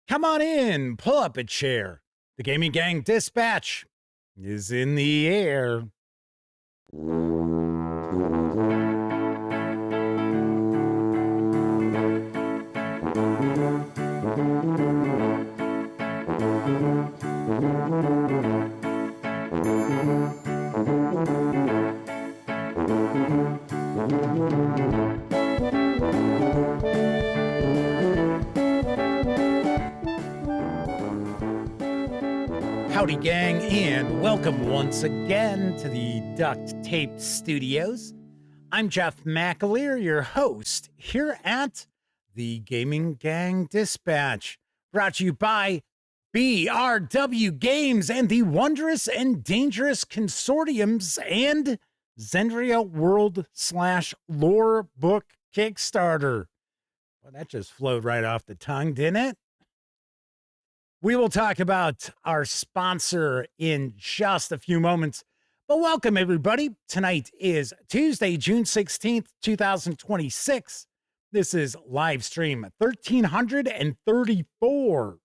Come on in, pull up a chair. The Gaming Gang Dispatch is in the air. Howdy, gang, and welcome once again to the Duct Tape Studios. I'm Jeff McAleer, your host here at the Gaming Gang Dispatch, brought to you by BRW Games and the Wondrous and Dangerous Consortiums and Zendria World/Lore Book Kickstarter. Well, that just flowed right off the tongue, didn't it? We will talk about our sponsor in just a few moments, but welcome everybody. Tonight is Tuesday, June 16th, 2026. This is live stream 1334.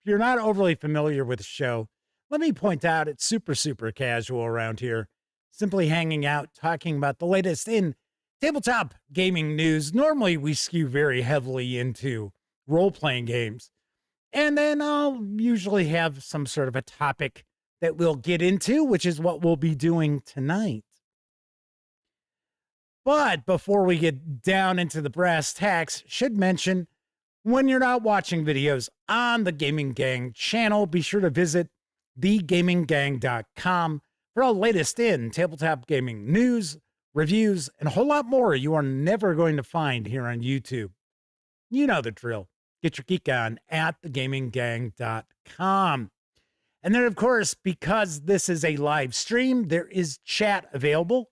If you're not overly familiar with the show, let me point out it's super casual around here. Simply hanging out, talking about the latest in tabletop gaming news. Normally we skew very heavily into role-playing games. And then I'll usually have some sort of a topic that we'll get into, which is what we'll be doing tonight. But before we get down into the brass tacks, should mention, when you're not watching videos on the Gaming Gang channel, be sure to visit thegaminggang.com for all latest in tabletop gaming news, reviews, and a whole lot more you are never going to find here on YouTube. You know the drill. Get your geek on at thegaminggang.com. And then, of course, because this is a live stream, there is chat available.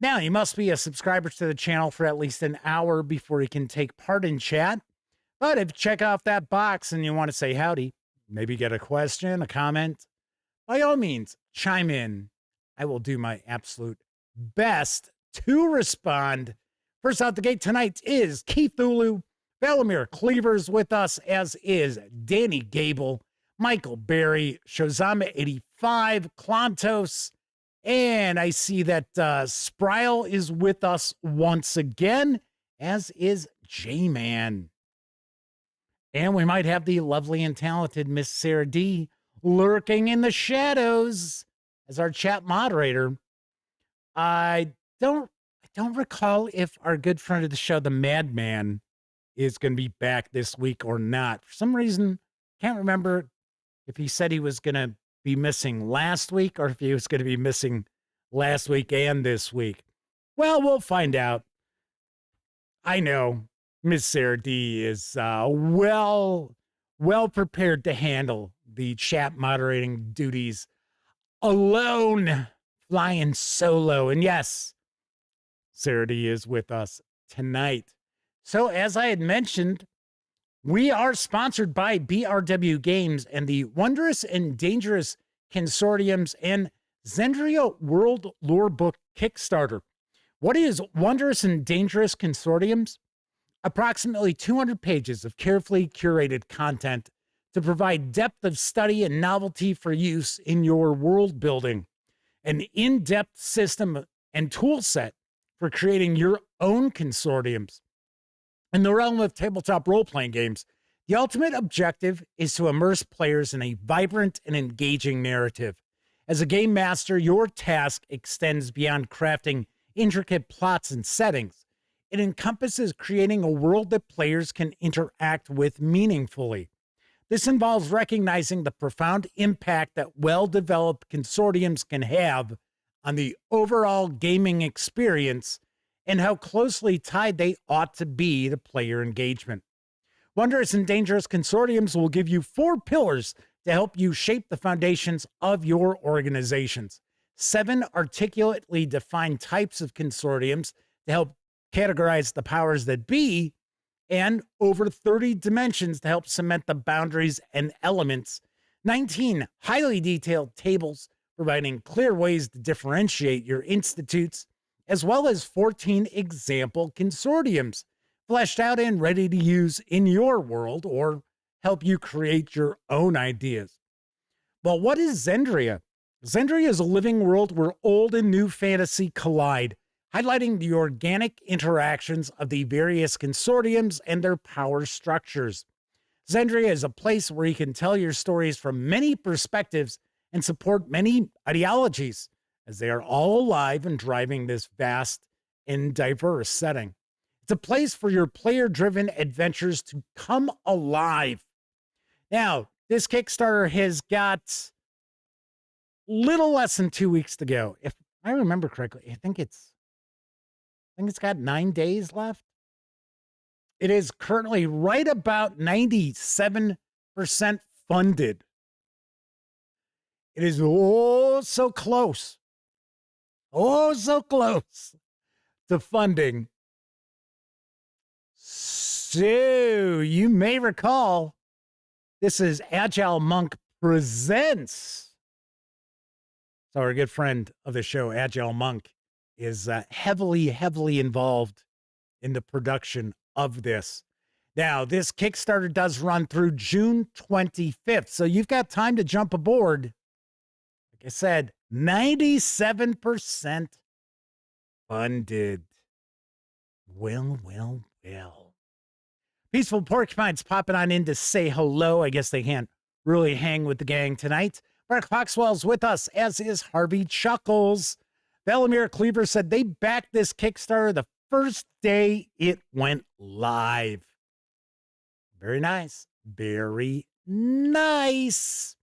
Now, you must be a subscriber to the channel for at least an hour before you can take part in chat. But if you check off that box and you want to say howdy, maybe get a question, a comment, by all means, chime in. I will do my absolute best to respond. First out the gate tonight is Keith Ulu. Valimir Cleaver's with us, as is Danny Gable, Michael Berry, Shozama85, Klontos, and I see that Spryle is with us once again, as is J-Man. And we might have the lovely and talented Miss Sarah D lurking in the shadows as our chat moderator. I don't recall if our good friend of the show, the Madman, is going to be back this week or not. For some reason, can't remember if he said he was going to be missing last week or if he was going to be missing last week and this week. Well, we'll find out. I know Miss Sarah D is well prepared to handle the chat moderating duties alone, flying solo. And yes, Sarah D is with us tonight. So, as I had mentioned, we are sponsored by BRW Games and the Wondrous and Dangerous Consortiums and Zendria World Lore Book Kickstarter. What is Wondrous and Dangerous Consortiums? Approximately 200 pages of carefully curated content to provide depth of study and novelty for use in your world building. An in-depth system and tool set for creating your own consortiums. In the realm of tabletop role-playing games, the ultimate objective is to immerse players in a vibrant and engaging narrative. As a game master, your task extends beyond crafting intricate plots and settings. It encompasses creating a world that players can interact with meaningfully. This involves recognizing the profound impact that well-developed consortiums can have on the overall gaming experience and how closely tied they ought to be to player engagement. Wondrous and Dangerous Consortiums will give you 4 pillars to help you shape the foundations of your organizations, 7 articulately defined types of consortiums to help categorize the powers that be, and over 30 dimensions to help cement the boundaries and elements, 19 highly detailed tables providing clear ways to differentiate your institutes, as well as 14 example consortiums fleshed out and ready to use in your world or help you create your own ideas. Well, what is Zendria? Zendria is a living world where old and new fantasy collide, highlighting the organic interactions of the various consortiums and their power structures. Zendria is a place where you can tell your stories from many perspectives and support many ideologies, as they are all alive and driving this vast and diverse setting. It's a place for your player-driven adventures to come alive. Now, this Kickstarter has got little less than 2 weeks to go. If I remember correctly, I think it's got 9 days left. It is currently right about 97% funded. It is so close. So close to funding. So you may recall, this is Agile Monk Presents. So our good friend of the show, Agile Monk, is heavily involved in the production of this. Now, this Kickstarter does run through June 25th, so you've got time to jump aboard. Like I said, 97% funded. Well. Peaceful Porcupine's popping on in to say hello. I guess they can't really hang with the gang tonight. Mark Foxwell's with us, as is Harvey Chuckles. Valimir Cleaver said they backed this Kickstarter the first day it went live. Very nice. Very nice.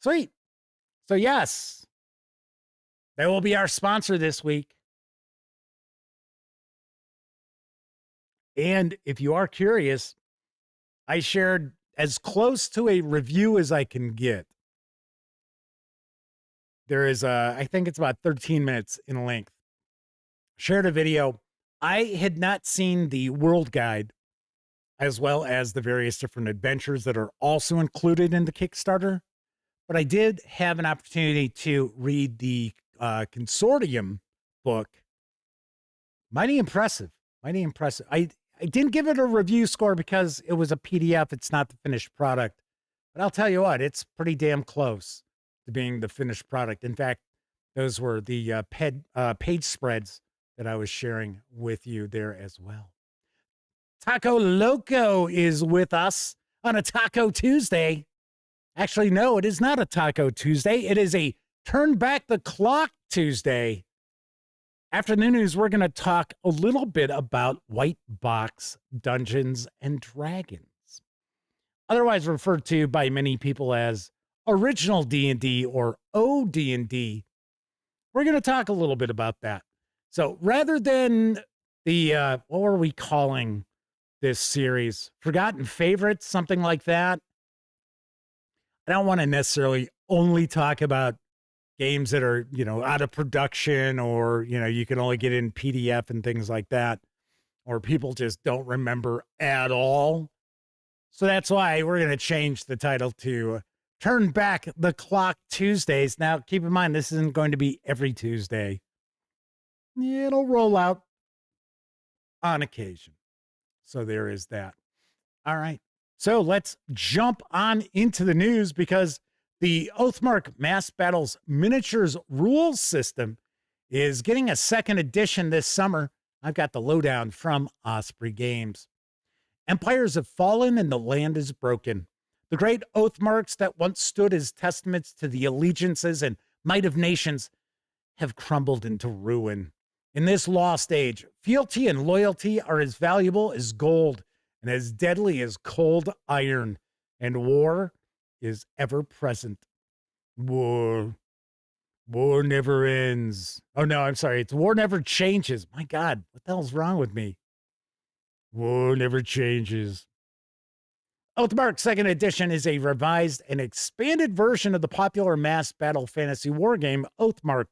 Sweet. So yes, they will be our sponsor this week. And if you are curious, I shared as close to a review as I can get. There is I think it's about 13 minutes in length. Shared a video. I had not seen the world guide as well as the various different adventures that are also included in the Kickstarter. But I did have an opportunity to read the consortium book. Mighty impressive. I didn't give it a review score because it was a PDF. It's not the finished product. But I'll tell you what, it's pretty damn close to being the finished product. In fact, those were the page spreads that I was sharing with you there as well. Taco Loco is with us on a Taco Tuesday. Actually, no, it is not a Taco Tuesday. It is a Turn Back the Clock Tuesday. After the news, we're going to talk a little bit about White Box Dungeons and Dragons, otherwise referred to by many people as Original D&D or OD&D. We're going to talk a little bit about that. So rather than the, what were we calling this series? Forgotten Favorites, something like that. I don't want to necessarily only talk about games that are, out of production or, you can only get in PDF and things like that, or people just don't remember at all. So that's why we're going to change the title to Turn Back the Clock Tuesdays. Now, keep in mind, this isn't going to be every Tuesday. It'll roll out on occasion. So there is that. All right. So let's jump on into the news, because the Oathmark Mass Battles Miniatures Rules System is getting a second edition this summer. I've got the lowdown from Osprey Games. Empires have fallen and the land is broken. The great Oathmarks that once stood as testaments to the allegiances and might of nations have crumbled into ruin. In this lost age, fealty and loyalty are as valuable as gold and as deadly as cold iron, and war is ever present. War never ends. Oh no, I'm sorry. It's war never changes. My God, what the hell's wrong with me? War never changes. Oathmark 2nd Edition is a revised and expanded version of the popular mass battle fantasy wargame Oathmark,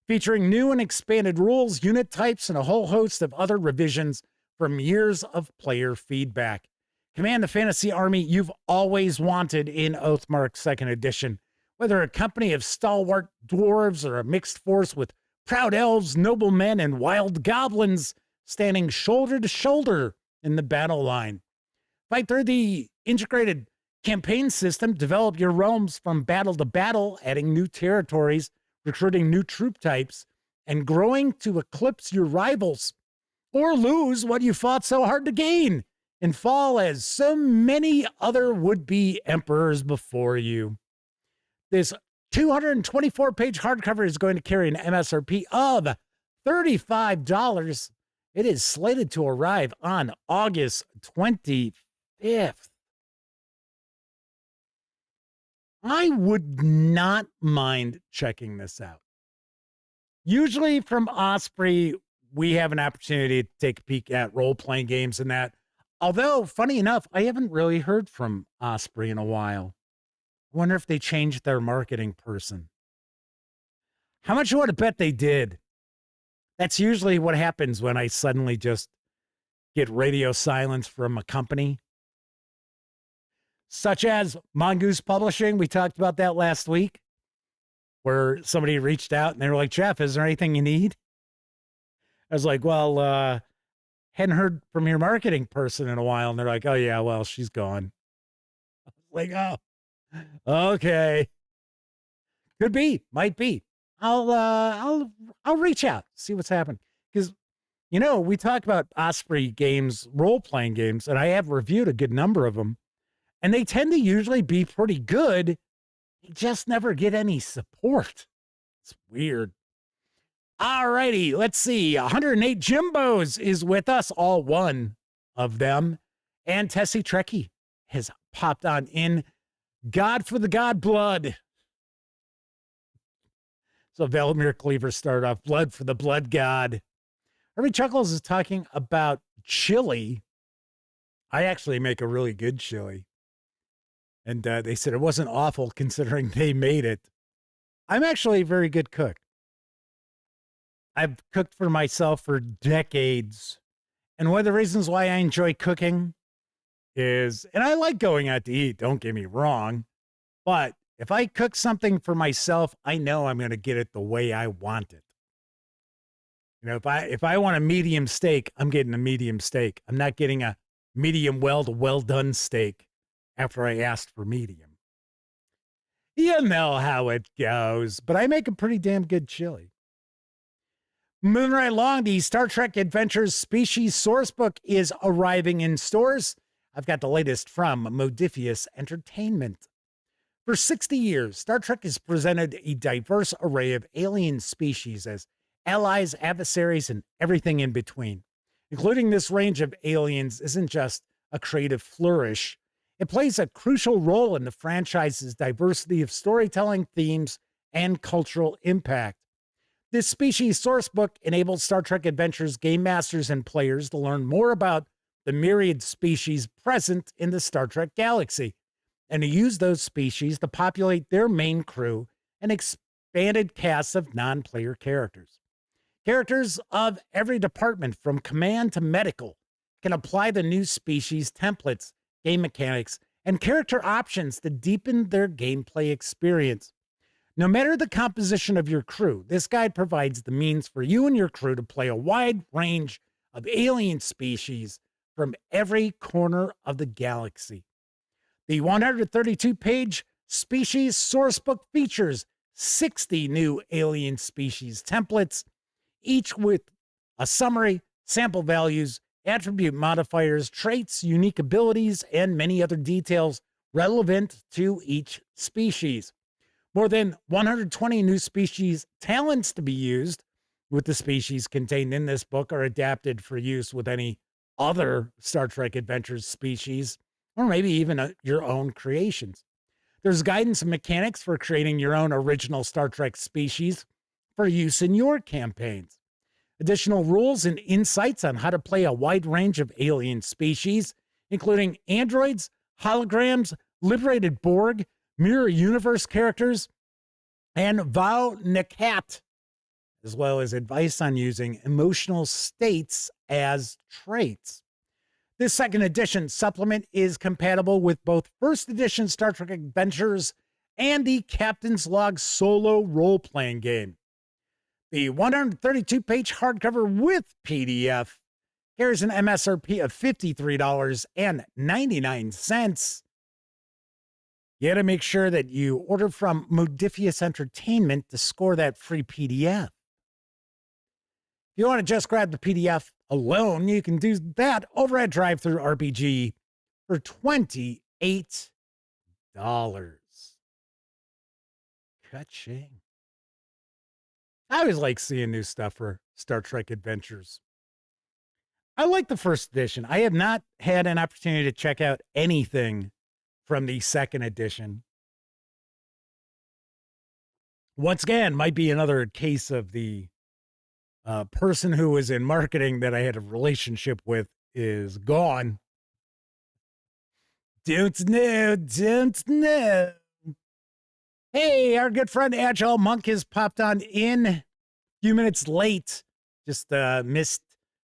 featuring new and expanded rules, unit types, and a whole host of other revisions from years of player feedback. Command the fantasy army you've always wanted in Oathmark 2nd Edition, whether a company of stalwart dwarves or a mixed force with proud elves, noblemen, and wild goblins standing shoulder to shoulder in the battle line. Fight through the integrated Campaign system, develop your realms from battle to battle, adding new territories, recruiting new troop types, and growing to eclipse your rivals, or lose what you fought so hard to gain and fall as so many other would-be emperors before you. This 224-page hardcover is going to carry an MSRP of $35. It is slated to arrive on August 25th. I would not mind checking this out. Usually from Osprey, we have an opportunity to take a peek at role-playing games and that. Although, funny enough, I haven't really heard from Osprey in a while. I wonder if they changed their marketing person. How much you want to bet they did? That's usually what happens when I suddenly just get radio silence from a company. Such as Mongoose Publishing. We talked about that last week, where somebody reached out and they were like, Jeff, is there anything you need? I was like, well, hadn't heard from your marketing person in a while. And they're like, oh, yeah, well, she's gone. I was like, oh, okay. Could be, might be. I'll reach out, see what's happening. Because, you know, we talk about Osprey Games, role-playing games, and I have reviewed a good number of them. And they tend to usually be pretty good. You just never get any support. It's weird. All righty, let's see. 108 Jimbos is with us, all one of them. And Tessie Trekkie has popped on in. God for the God Blood. So Velimir Cleaver started off, Blood for the Blood God. Herbie Chuckles is talking about chili. I actually make a really good chili. And they said it wasn't awful considering they made it. I'm actually a very good cook. I've cooked for myself for decades. And one of the reasons why I enjoy cooking is, and I like going out to eat, don't get me wrong, but if I cook something for myself, I know I'm going to get it the way I want it. You know, if I want a medium steak, I'm getting a medium steak. I'm not getting a medium well to well done steak after I asked for medium. You know how it goes, but I make a pretty damn good chili. Moving right along, the Star Trek Adventures Species Sourcebook is arriving in stores. I've got the latest from Modiphius Entertainment. For 60 years, Star Trek has presented a diverse array of alien species as allies, adversaries, and everything in between. Including this range of aliens isn't just a creative flourish. It plays a crucial role in the franchise's diversity of storytelling, themes, and cultural impact. This species sourcebook enables Star Trek Adventures game masters and players to learn more about the myriad species present in the Star Trek galaxy, and to use those species to populate their main crew and expanded casts of non-player characters. Characters of every department, from command to medical, can apply the new species templates, game mechanics, and character options to deepen their gameplay experience. No matter the composition of your crew, this guide provides the means for you and your crew to play a wide range of alien species from every corner of the galaxy. The 132-page Species Sourcebook features 60 new alien species templates, each with a summary, sample values, attribute modifiers, traits, unique abilities, and many other details relevant to each species. More than 120 new species talents to be used with the species contained in this book are adapted for use with any other Star Trek Adventures species, or maybe even your own creations. There's guidance and mechanics for creating your own original Star Trek species for use in your campaigns. Additional rules and insights on how to play a wide range of alien species, including androids, holograms, liberated Borg, mirror universe characters, and Val Nakat, as well as advice on using emotional states as traits. This second edition supplement is compatible with both first edition Star Trek Adventures and the Captain's Log solo role-playing game. The 132-page hardcover with PDF carries an MSRP of $53.99. You got to make sure that you order from Modiphius Entertainment to score that free PDF. If you want to just grab the PDF alone, you can do that over at Drive-Thru RPG for $28. Ka-ching. I always like seeing new stuff for Star Trek Adventures. I like the first edition. I have not had an opportunity to check out anything from the second edition. Once again, might be another case of the person who was in marketing that I had a relationship with is gone. Don't know. Hey, our good friend Agile Monk has popped on in a few minutes late. Just missed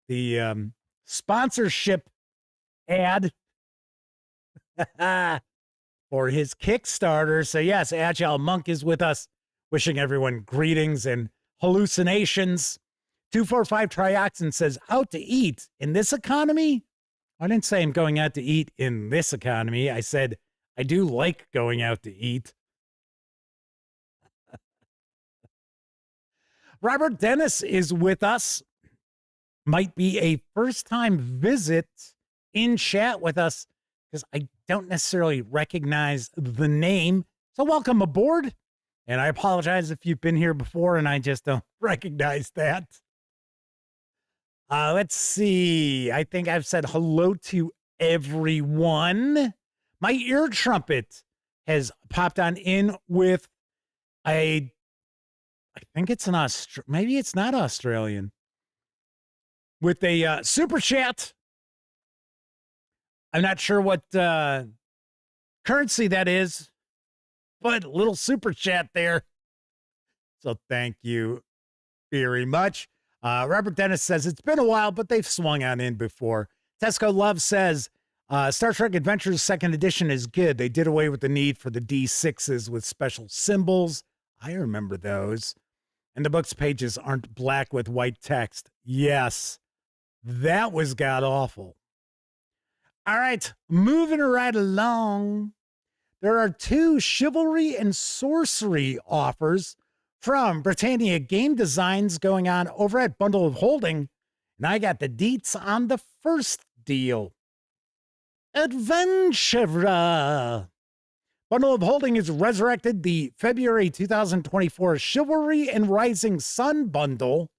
the sponsorship ad for his Kickstarter. So yes, Agile Monk is with us, wishing everyone greetings and hallucinations. 245 Trioxin says, out to eat in this economy? I didn't say I'm going out to eat in this economy. I said I do like going out to eat. Robert Dennis is with us. Might be a first-time visit in chat with us because I don't necessarily recognize the name. So welcome aboard. And I apologize if you've been here before and I just don't recognize that. Let's see. I think I've said hello to everyone. My ear trumpet has popped on in with I think it's an maybe it's not Australian. With a super chat. I'm not sure what currency that is, but a little super chat there. So thank you very much. Robert Dennis says, it's been a while, but they've swung on in before. Tesco Love says, Star Trek Adventures 2nd edition is good. They did away with the need for the D6s with special symbols. I remember those. And the book's pages aren't black with white text. Yes, that was god-awful. All right, moving right along. There are 2 chivalry and sorcery offers from Britannia Game Designs going on over at Bundle of Holding. And I got the deets on the first deal. Adventurer. Bundle of Holding has resurrected the February 2024 Chivalry and Rising Sun bundle,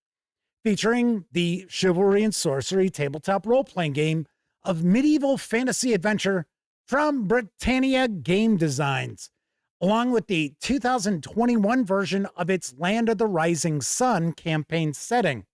featuring the Chivalry and Sorcery tabletop role-playing game of medieval fantasy adventure from Britannia Game Designs, along with the 2021 version of its Land of the Rising Sun campaign setting.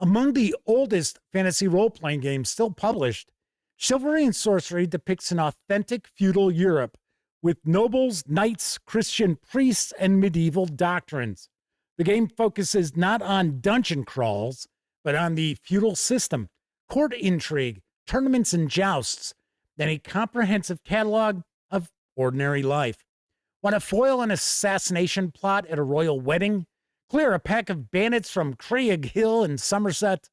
Among the oldest fantasy role-playing games still published, Chivalry and Sorcery depicts an authentic feudal Europe with nobles, knights, Christian priests, and medieval doctrines. The game focuses not on dungeon crawls, but on the feudal system, court intrigue, tournaments and jousts, and a comprehensive catalog of ordinary life. Want to foil an assassination plot at a royal wedding, clear a pack of bandits from Craig Hill in Somerset,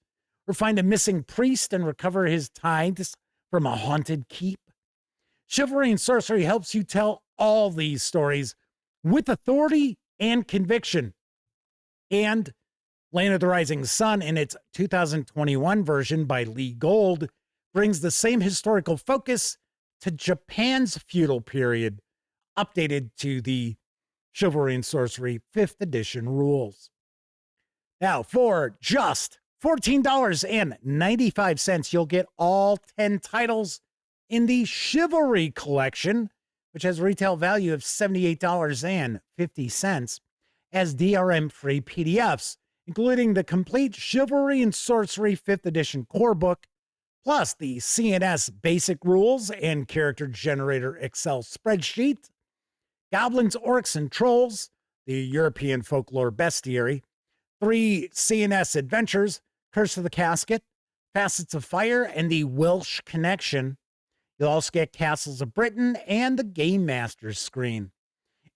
or find a missing priest and recover his tithes from a haunted keep? Chivalry and Sorcery helps you tell all these stories with authority and conviction. And Land of the Rising Sun, in its 2021 version by Lee Gold, brings the same historical focus to Japan's feudal period, updated to the Chivalry and Sorcery 5th edition rules. Now, for just $14.95, you'll get all 10 titles in the Chivalry collection, which has a retail value of $78.50 as DRM-free PDFs, including the complete Chivalry and Sorcery 5th edition core book, plus the CNS basic rules and character generator Excel spreadsheet, Goblins, Orcs, and Trolls, the European folklore bestiary, 3 CNS adventures, Curse of the Casket, Facets of Fire, and the Welsh Connection. You'll also get Castles of Britain and the Game Master's screen.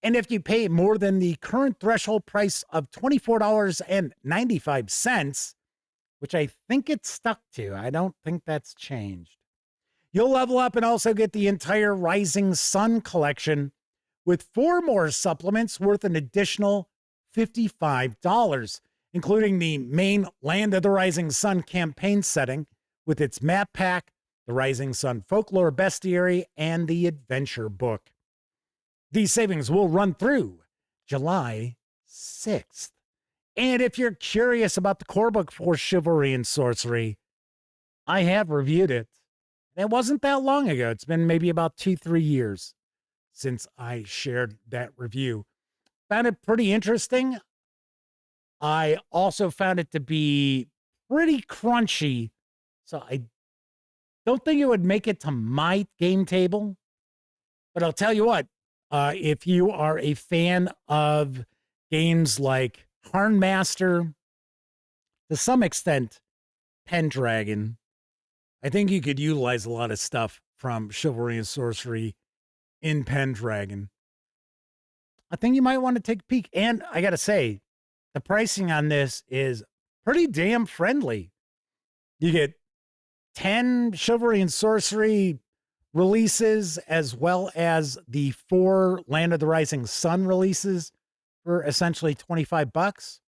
And if you pay more than the current threshold price of $24.95, which I think it's stuck to, I don't think that's changed, You'll level up and also get the entire Rising Sun collection with 4 more supplements worth an additional $55, including the main Land of the Rising Sun campaign setting with its map pack, the Rising Sun Folklore Bestiary, and the Adventure Book. These savings will run through July 6th. And if you're curious about the core book for Chivalry and Sorcery, I have reviewed it. It wasn't that long ago. It's been maybe about 2-3 years since I shared that review. Found it pretty interesting. I also found it to be pretty crunchy, so I don't think it would make it to my game table. But I'll tell you what, if you are a fan of games like Harnmaster, to some extent, Pendragon, I think you could utilize a lot of stuff from Chivalry and Sorcery in Pendragon. I think you might want to take a peek. And I got to say, the pricing on this is pretty damn friendly. You get 10 Chivalry and Sorcery releases as well as the 4 Land of the Rising Sun releases for essentially $25.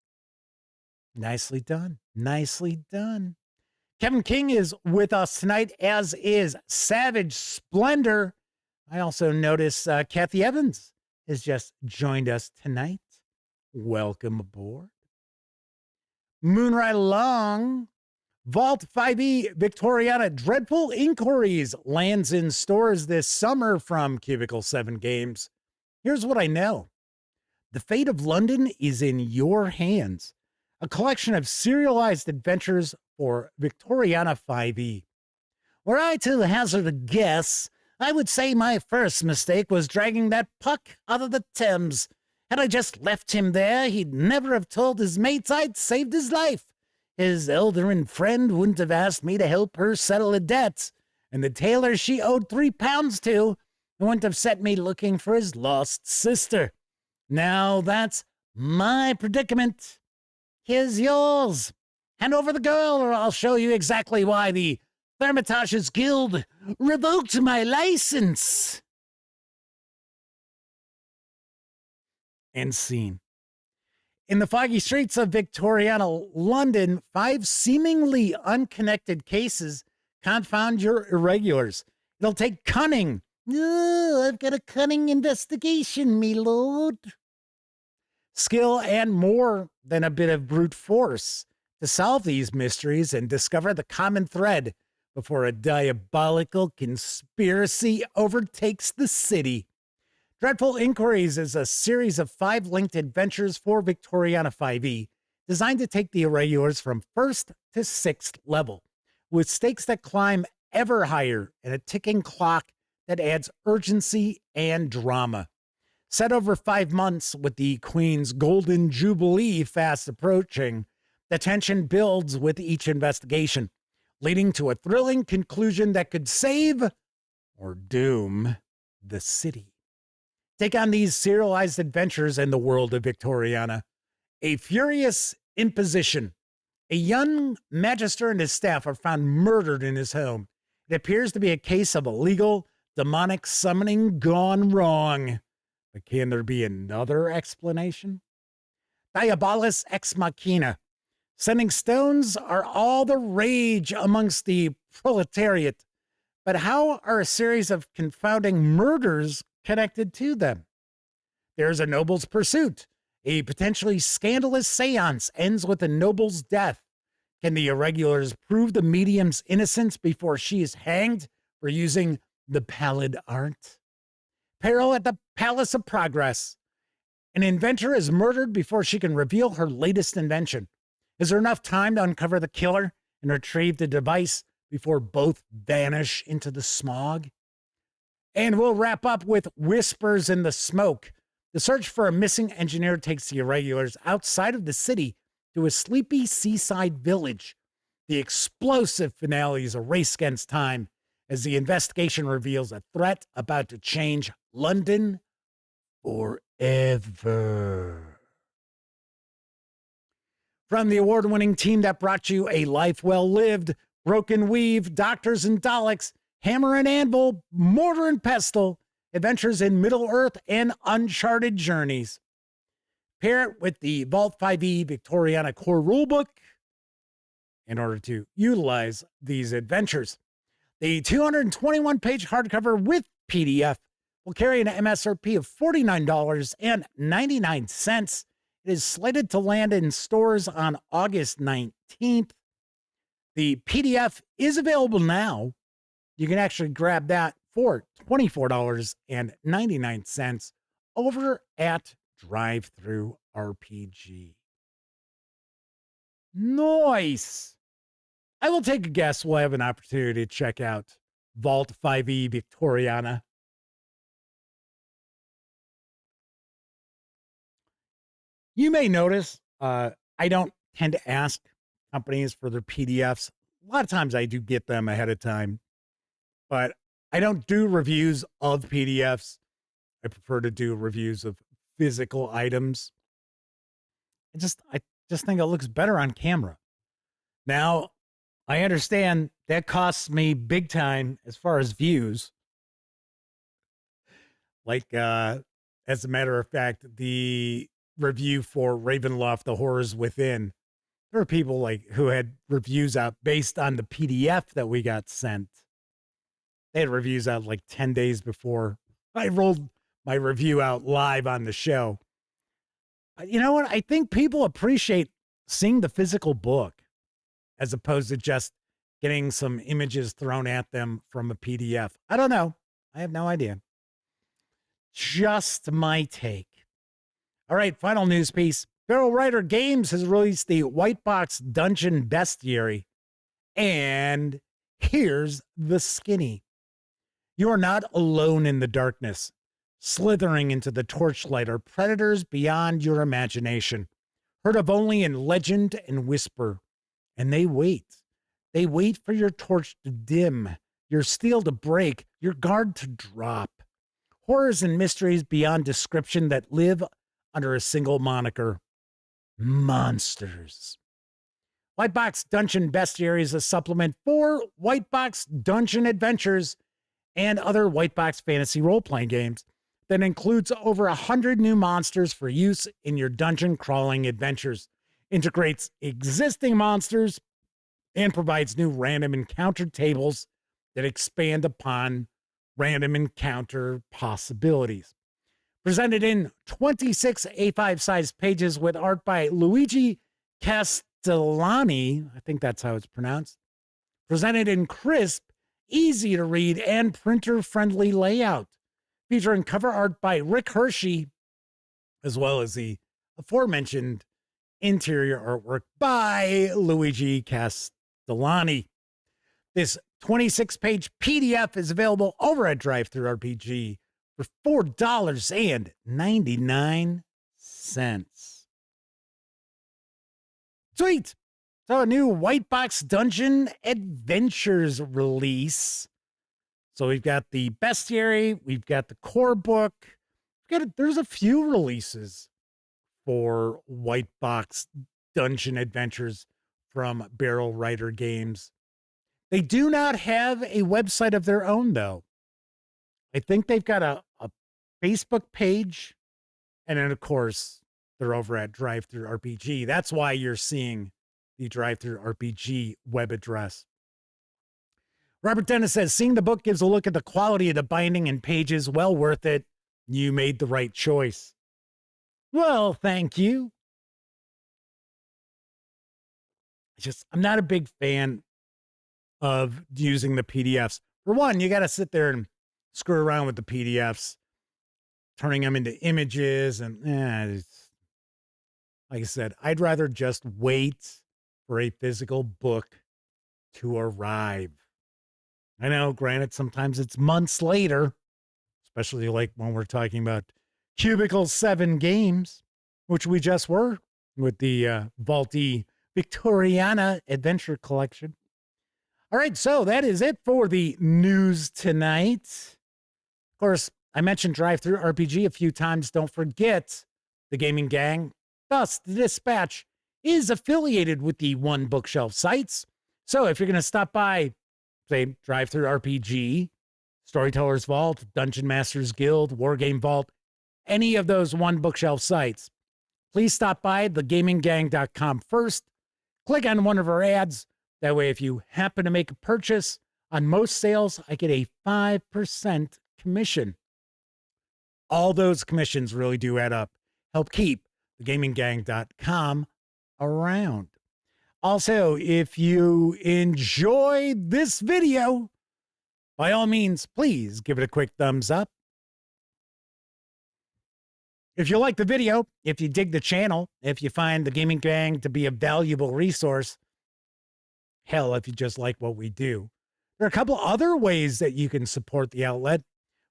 Nicely done. Nicely done. Kevin King is with us tonight, as is Savage Splendor. I also notice Kathy Evans has just joined us tonight. Welcome aboard. Moonrise Long, Vault 5e Victoriana Dreadful Inquiries lands in stores this summer from Cubicle 7 Games. Here's what I know. The fate of London is in your hands. A collection of serialized adventures for Victoriana 5e. Were I to hazard a guess, I would say my first mistake was dragging that puck out of the Thames. Had I just left him there, he'd never have told his mates I'd saved his life. His elderly friend wouldn't have asked me to help her settle a debt, and the tailor she owed £3 to wouldn't have set me looking for his lost sister. Now that's my predicament. Here's yours. Hand over the girl, or I'll show you exactly why the Hermitage's Guild revoked my license. And scene. In the foggy streets of Victoriana London, 5 seemingly unconnected cases confound your irregulars. It'll take cunning. Oh, I've got a cunning investigation, me lord. Skill and more than a bit of brute force to solve these mysteries and discover the common thread before a diabolical conspiracy overtakes the city. Dreadful Inquiries is a series of 5 linked adventures for Victoriana 5e, designed to take the irregulars from 1st to 6th level, with stakes that climb ever higher and a ticking clock that adds urgency and drama. Set over 5 months with the Queen's Golden Jubilee fast approaching, the tension builds with each investigation, leading to a thrilling conclusion that could save or doom the city. Take on these serialized adventures in the world of Victoriana. A furious imposition. A young magister and his staff are found murdered in his home. It appears to be a case of illegal demonic summoning gone wrong. But can there be another explanation? Diabolus ex machina. Sending stones are all the rage amongst the proletariat. But how are a series of confounding murders connected to them? There's a noble's pursuit. A potentially scandalous seance ends with a noble's death. Can the irregulars prove the medium's innocence before she is hanged for using the pallid art? Peril at the Palace of Progress. An inventor is murdered before she can reveal her latest invention. Is there enough time to uncover the killer and retrieve the device before both vanish into the smog? And we'll wrap up with Whispers in the Smoke. The search for a missing engineer takes the irregulars outside of the city to a sleepy seaside village. The explosive finale is a race against time as the investigation reveals a threat about to change London forever. From the award-winning team that brought you A Life Well Lived, Broken Weave, Doctors and Daleks, Hammer and Anvil, Mortar and Pestle, Adventures in Middle-earth, and Uncharted Journeys. Pair it with the Vault 5e Victoriana Core Rulebook in order to utilize these adventures. The 221-page hardcover with PDF will carry an MSRP of $49.99. It is slated to land in stores on August 19th. The PDF is available now. You can actually grab that for $24.99 over at Drive-Thru RPG. Nice. I will take a guess we'll have an opportunity to check out Vault 5e Victoriana. You may notice I don't tend to ask companies for their PDFs. A lot of times I do get them ahead of time, but I don't do reviews of PDFs. I prefer to do reviews of physical items. I just think it looks better on camera. Now, I understand that costs me big time as far as views. Like, as a matter of fact, the review for Ravenloft, The Horrors Within, there were people like who had reviews out based on the PDF that we got sent. They had reviews out like 10 days before I rolled my review out live on the show. You know what? I think people appreciate seeing the physical book as opposed to just getting some images thrown at them from a PDF. I don't know. I have no idea. Just my take. All right, final news piece. Barrel Rider Games has released the White Box Dungeon Bestiary. And here's the skinny. You are not alone in the darkness. Slithering into the torchlight are predators beyond your imagination, heard of only in legend and whisper. And they wait. They wait for your torch to dim, your steel to break, your guard to drop. Horrors and mysteries beyond description that live under a single moniker: monsters. White Box Dungeon Bestiary is a supplement for White Box Dungeon Adventures and other White Box fantasy role-playing games that includes over 100 new monsters for use in your dungeon crawling adventures, integrates existing monsters, and provides new random encounter tables that expand upon random encounter possibilities. Presented in 26 A5 size pages with art by Luigi Castellani, I think that's how it's pronounced. Presented in crisp, easy to read, and printer-friendly layout. Featuring cover art by Rick Hershey, as well as the aforementioned interior artwork by Luigi Castellani. This 26-page PDF is available over at Drive-Thru RPG for $4.99. Sweet. So a new White Box Dungeon Adventures release. So we've got the Bestiary, we've got the core book. There's a few releases for White Box Dungeon Adventures from Barrel Rider Games. They do not have a website of their own, though. I think they've got a Facebook page, and then, of course, they're over at Drive-Thru RPG. That's why you're seeing the Drive-Thru RPG web address. Robert Dennis says, seeing the book gives a look at the quality of the binding and pages. Well worth it. You made the right choice. Well, thank you. I'm not a big fan of using the PDFs. For one, you got to sit there and screw around with the PDFs, turning them into images. And like I said, I'd rather just wait for a physical book to arrive. I know, granted, sometimes it's months later, especially like when we're talking about Cubicle 7 games, which we just were with the Vaulty Victoriana Adventure Collection. All right, so that is it for the news tonight. Of course, I mentioned Drive-Thru RPG a few times. Don't forget, the Gaming Gang, thus the Dispatch, is affiliated with the One Bookshelf sites. So if you're going to stop by say Drive Through RPG, Storyteller's Vault, Dungeon Masters Guild, Wargame Vault, any of those one bookshelf sites, please stop by thegaminggang.com first. Click on one of our ads. That way, if you happen to make a purchase on most sales, I get a 5% commission. All those commissions really do add up. Help keep thegaminggang.com around. Also, if you enjoyed this video, by all means, please give it a quick thumbs up. If you like the video, if you dig the channel, if you find the Gaming Gang to be a valuable resource, hell, if you just like what we do, there are a couple other ways that you can support the outlet.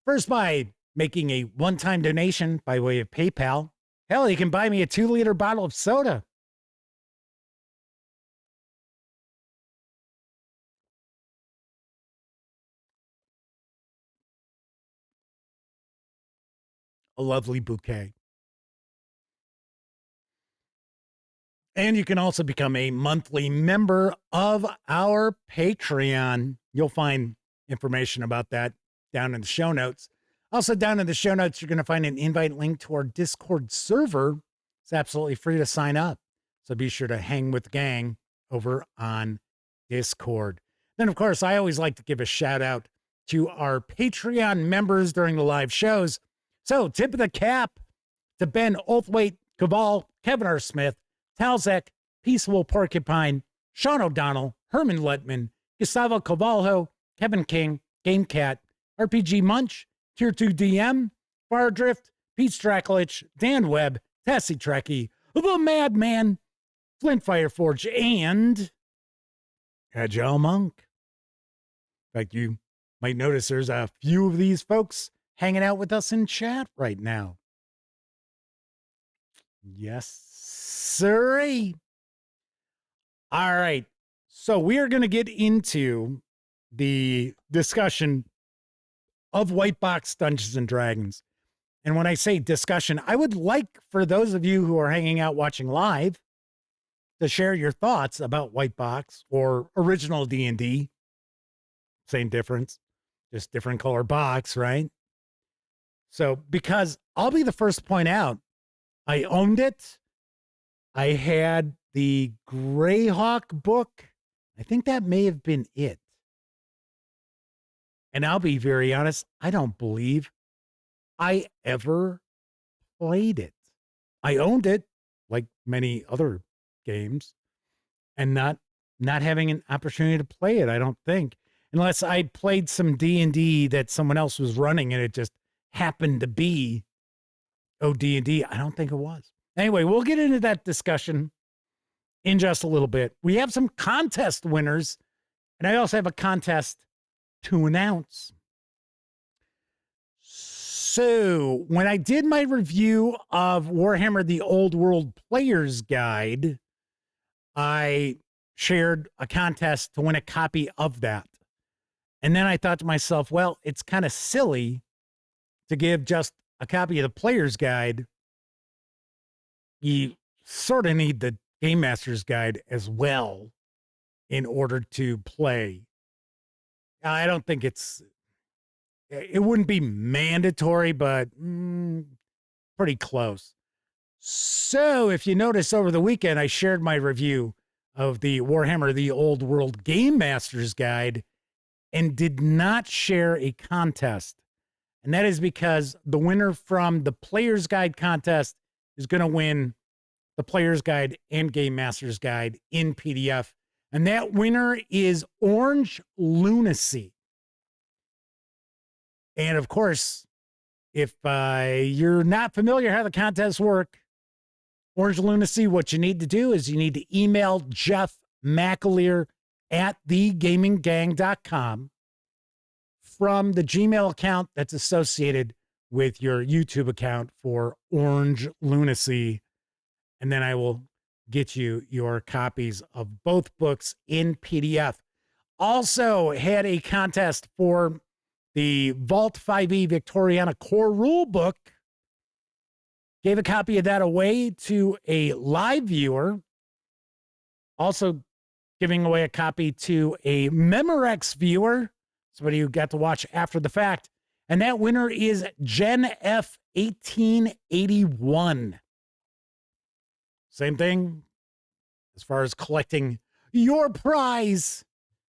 First, by making a one-time donation by way of PayPal. Hell, you can buy me a 2-liter bottle of soda. A lovely bouquet. And you can also become a monthly member of our Patreon. You'll find information about that down in the show notes. Also, down in the show notes, you're going to find an invite link to our Discord server. It's absolutely free to sign up. So be sure to hang with the gang over on Discord. Then, of course, I always like to give a shout out to our Patreon members during the live shows. So, tip of the cap to Ben Oathwaite, Caval, Kevin R. Smith, Talzek, Peaceful Porcupine, Sean O'Donnell, Herman Letman, Gustavo Cavalho, Kevin King, Game Cat, RPG Munch, Tier 2 DM, Fardrift, Pete Stracklich, Dan Webb, Tassie Trekkie, The Madman, Flint Fireforge, and Agile Monk. In fact, you might notice there's a few of these folks hanging out with us in chat right now. Yes, sirree. All right. So we are going to get into the discussion of White Box Dungeons and Dragons. And when I say discussion, I would like for those of you who are hanging out watching live to share your thoughts about White Box or original D&D. Same difference, just different color box, right? So, because I'll be the first to point out, I owned it. I had the Greyhawk book. I think that may have been it. And I'll be very honest, I don't believe I ever played it. I owned it, like many other games, and not having an opportunity to play it, I don't think. Unless I played some D&D that someone else was running and it just happened to be D&D. I don't think it was. Anyway, we'll get into that discussion in just a little bit. We have some contest winners, and I also have a contest to announce. So when I did my review of Warhammer The Old World Player's Guide, I shared a contest to win a copy of that. And then I thought to myself, well, it's kind of silly to give just a copy of the Player's Guide. You sort of need the Game Master's Guide as well in order to play. I don't think it wouldn't be mandatory, but pretty close. So if you notice over the weekend, I shared my review of the Warhammer The Old World Game Master's Guide and did not share a contest. And that is because the winner from the Player's Guide contest is going to win the Player's Guide and Game Master's Guide in PDF. And that winner is Orange Lunacy. And of course, if you're not familiar how the contests work, Orange Lunacy, what you need to do is you need to email Jeff McAleer at thegaminggang.com from the Gmail account that's associated with your YouTube account for Orange Lunacy. And then I will get you your copies of both books in PDF. Also had a contest for the Vault 5e Victoriana Core Rule Book. Gave a copy of that away to a live viewer. Also giving away a copy to a Memorex viewer, somebody who got to watch after the fact. And that winner is Gen F 1881. Same thing as far as collecting your prize.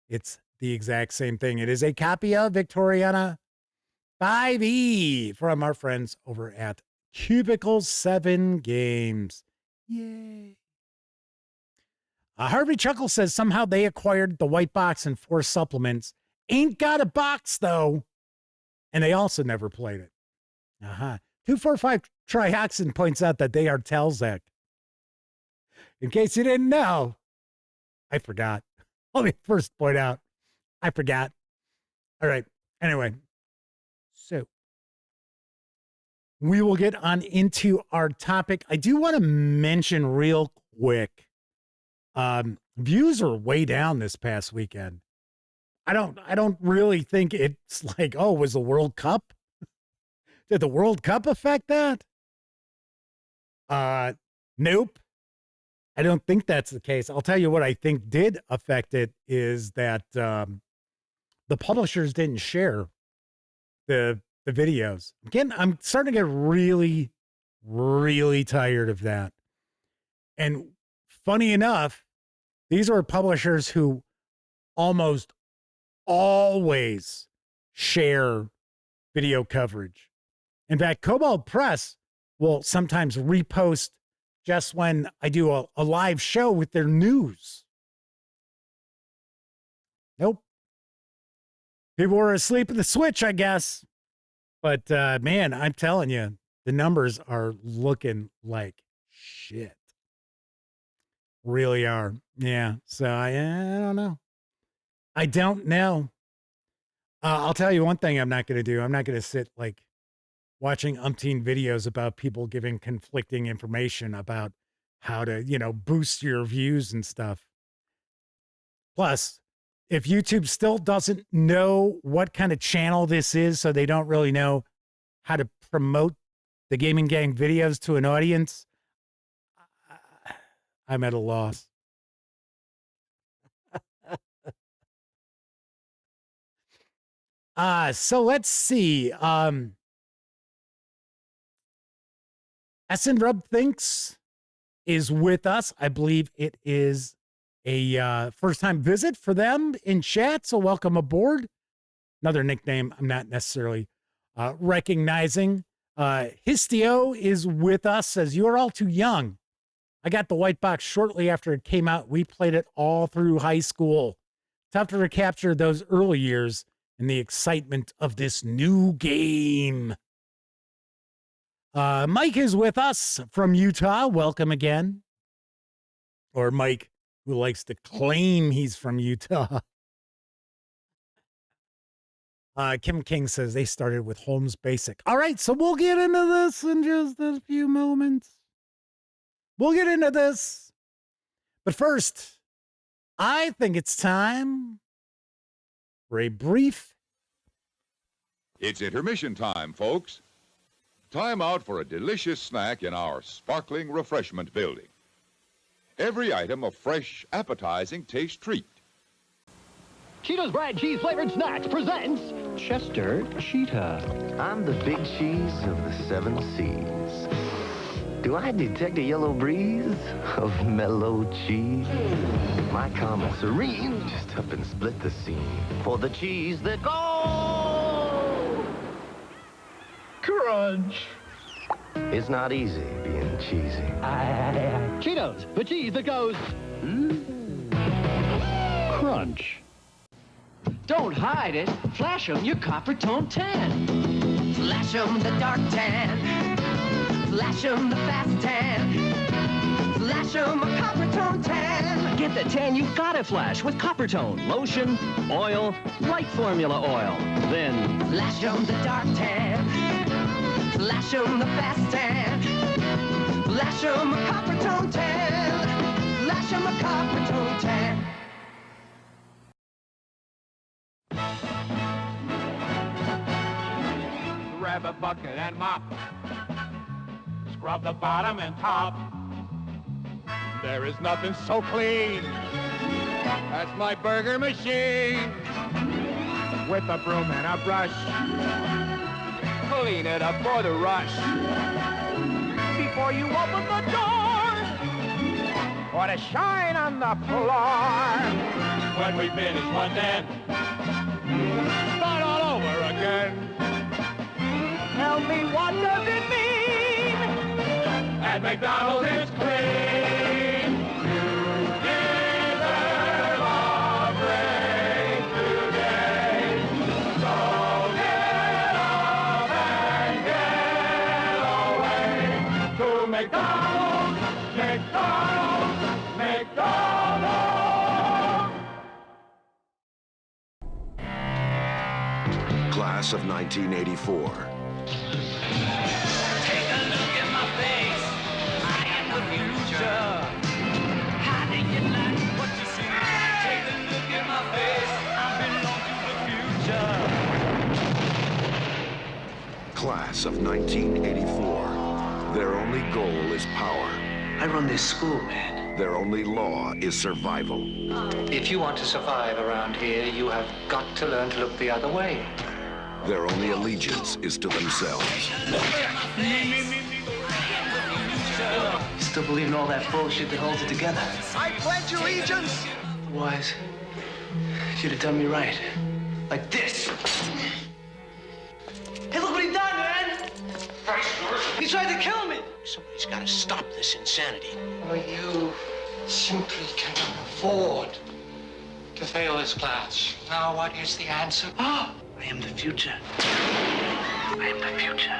It's the exact same thing. It is a copy of Victoriana 5e from our friends over at Cubicle 7 Games. Yay. Harvey Chuckle says somehow they acquired the white box and 4 supplements. Ain't got a box, though. And they also never played it. 245 Trioxin points out that they are Telzek. In case you didn't know, I forgot. Let me first point out, I forgot. All right. Anyway, so we will get on into our topic. I do want to mention real quick, views are way down this past weekend. I don't really think it's like, oh, was the World Cup? Did the World Cup affect that? Nope. I don't think that's the case. I'll tell you what I think did affect it is that the publishers didn't share the videos. Again, I'm starting to get really, really tired of that. And funny enough, these are publishers who almost always share video coverage. In fact, Cobalt Press will sometimes repost just when I do a live show with their news. Nope. People were asleep at the switch, I guess. But man, I'm telling you, the numbers are looking like shit. Really are. Yeah. So I don't know. I don't know. I'll tell you one thing I'm not going to do. I'm not going to sit like watching umpteen videos about people giving conflicting information about how to, boost your views and stuff. Plus, if YouTube still doesn't know what kind of channel this is, so they don't really know how to promote the Gaming Gang videos to an audience, I'm at a loss. So let's see. SN Rub Thinks is with us. I believe it is a first-time visit for them in chat, so welcome aboard. Another nickname I'm not necessarily recognizing. Histio is with us, says, "You are all too young. I got the white box shortly after it came out. We played it all through high school. Tough to recapture those early years and the excitement of this new game." Mike is with us from Utah. Welcome again. Or Mike, who likes to claim he's from Utah. Kim King says they started with Holmes Basic. All right, so we'll get into this in just a few moments. We'll get into this. But first, I think it's time for a brief. It's intermission time, folks. Time out for a delicious snack in our sparkling refreshment building. Every item a fresh, appetizing taste treat. Cheetos Brad Cheese Flavored Snacks presents Chester Cheetah. I'm the big cheese of the 7 seas. Do I detect a yellow breeze of mellow cheese? My calm and serene just up and split the scene for the cheese that goes. Crunch. It's not easy being cheesy. Cheetos, the cheese that goes. Crunch. Don't hide it. Flash 'em your copper tone tan. Flash 'em the dark tan. Flash 'em the fast tan. Flash 'em a copper tone tan. Get the tan you've got to flash with Copper Tone. Lotion, oil, light formula oil. Then Flash 'em the dark tan. Flash 'em the fast tan. Flash 'em a copper tone tan. Flash 'em a copper tone tan. Grab a bucket and mop. Scrub the bottom and top. There is nothing so clean That's my burger machine. With a broom and a brush. Clean it up for the rush. Before you open the door. Or to shine on the floor. When we finish one then. Start all over again. Tell me, what does it mean? At McDonald's it's clean. You deserve a break today. So get up and get away to McDonald's, McDonald's, McDonald's. Class of 1984. Take a look at my face. I am the future. How do you like what you see? Take a look at my face. I belong to the future. Class of 1984. Their only goal is power. I run this school, man. Their only law is survival. If you want to survive around here, you have got to learn to look the other way. Their only allegiance is to themselves. Still believe in all that bullshit that holds it together. I pledge allegiance. Otherwise, you'd have done me right. Like this. Hey, look what he done, man! He tried to kill me! Somebody's got to stop this insanity. Well, you simply cannot afford to fail this class. Now, what is the answer? Ah! I am the future. I am the future.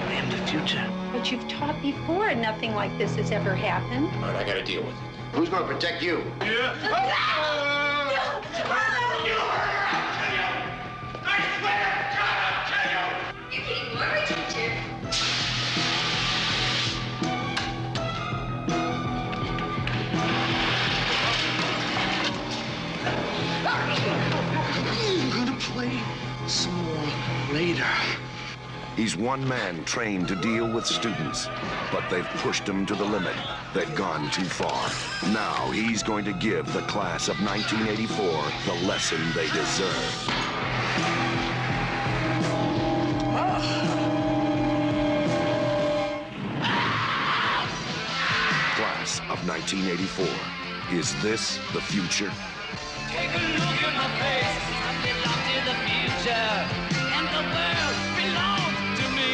I am the future. But you've taught before and nothing like this has ever happened. All right, I got to deal with it. Who's going to protect you? You're getting more attention. I'm gonna play some more later. He's one man trained to deal with students, but they've pushed him to the limit. They've gone too far. Now he's going to give the class of 1984 the lesson they deserve. Class of 1984. Is this the future? Take a look at my face. I belong to the future. And the world belongs to me.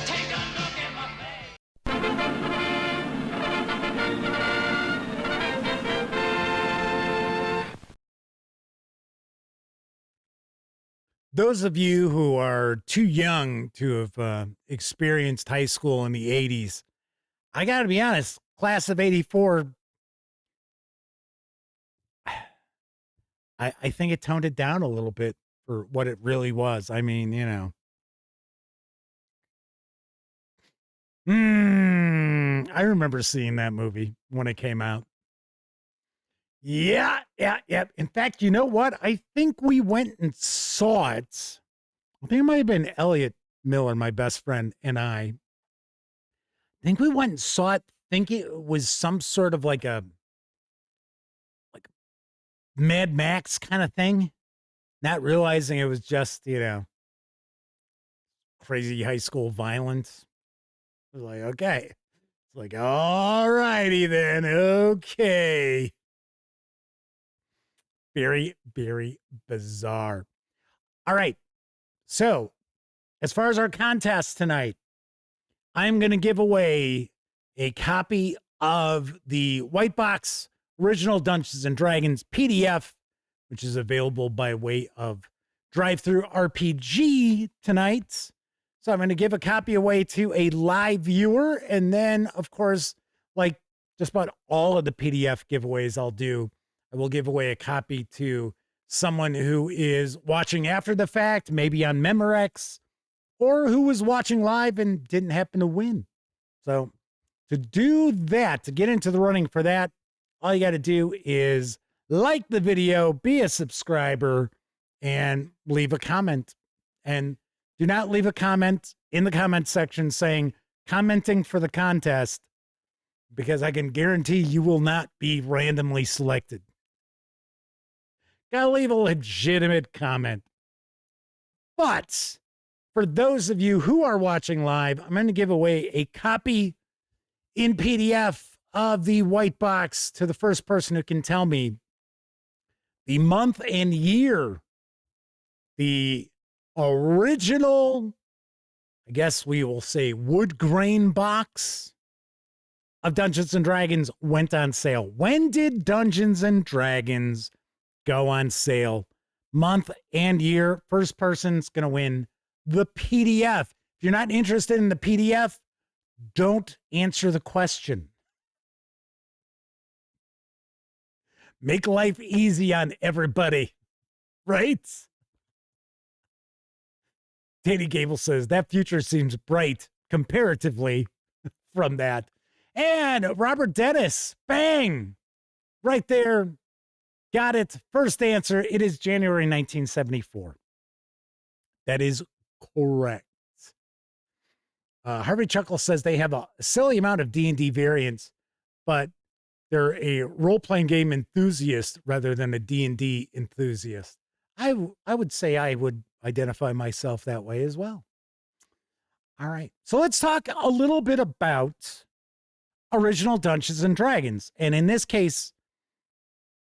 Take a look at my face. Those of you who are too young to have experienced high school in the 80s, I got to be honest, class of 84, I think it toned it down a little bit for what it really was. I mean, you know. I remember seeing that movie when it came out. Yeah. In fact, you know what? I think we went and saw it. I think it might have been Elliot Miller, my best friend, and I think we went and saw it, think it was some sort of like Mad Max kind of thing, not realizing it was just, you know, crazy high school violence. I was like, okay. It's like, all righty then. Okay. Very, very bizarre. All right. So, as far as our contest tonight, I'm going to give away a copy of the White Box Original Dungeons and Dragons PDF, which is available by way of Drive-Thru RPG tonight. So I'm going to give a copy away to a live viewer. And then, of course, like just about all of the PDF giveaways I'll do, I will give away a copy to someone who is watching after the fact, maybe on Memorex, or who was watching live and didn't happen to win. So to do that, to get into the running for that, all you got to do is like the video, be a subscriber, and leave a comment. And Do not leave a comment in the comment section saying commenting for the contest, because I can guarantee you will not be randomly selected. Gotta leave a legitimate comment. But for those of you who are watching live, I'm going to give away a copy in PDF of the white box to the first person who can tell me the month and year the original, I guess we will say, wood grain box of Dungeons and Dragons went on sale. When did Dungeons and Dragons go on sale? Month and year. First person's going to win the PDF. If you're not interested in the PDF, don't answer the question. Make life easy on everybody, right? Danny Gable says that future seems bright comparatively from that. And Robert Dennis, bang, right there. Got it. First answer. It is January 1974. That is correct. Harvey Chuckle says they have a silly amount of D&D variants, but they're a role-playing game enthusiast rather than a D&D enthusiast. I would say I would identify myself that way as well. All right. So let's talk a little bit about original Dungeons and Dragons. And in this case,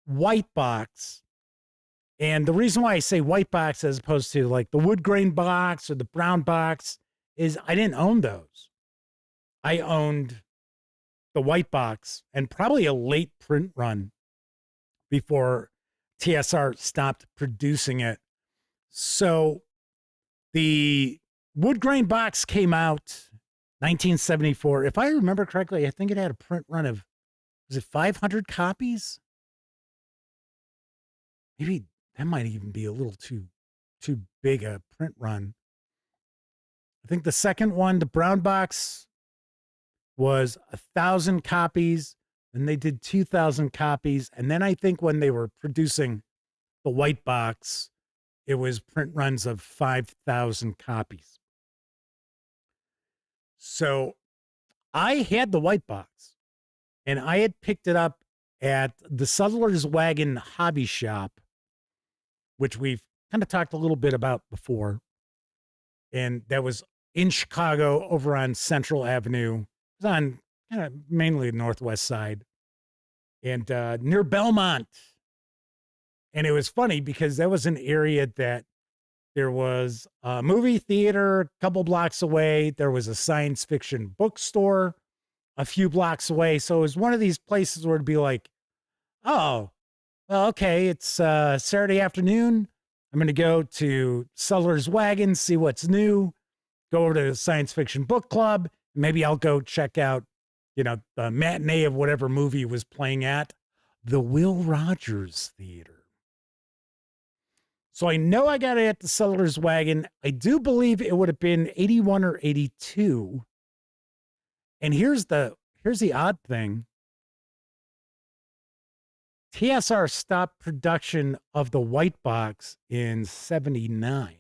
white box. And the reason why I say white box as opposed to like the wood grain box or the brown box is I didn't own those. I owned the white box and probably a late print run before TSR stopped producing it. So the wood grain box came out 1974. If I remember correctly, I think it had a print run of, was it 500 copies? Maybe that might even be a little too big a print run. I think the second one, the brown box, was 1,000 copies. Then they did 2,000 copies. And then I think when they were producing the white box, it was print runs of 5,000 copies. So I had the white box and I had picked it up at the Sutler's Wagon Hobby Shop, which we've kind of talked a little bit about before. And that was in Chicago over on Central Avenue. It was on kind of mainly the northwest side and near Belmont. And it was funny because that was an area that there was a movie theater a couple blocks away. There was a science fiction bookstore a few blocks away. So it was one of these places where it'd be like, oh, well, okay, it's Saturday afternoon. I'm going to go to Sutler's Wagon, see what's new, go over to the science fiction book club. Maybe I'll go check out, the matinee of whatever movie was playing at the Will Rogers Theater. So I know I got it at the Sutler's Wagon. I do believe it would have been 81 or 82. And here's the odd thing. TSR stopped production of the white box in 79.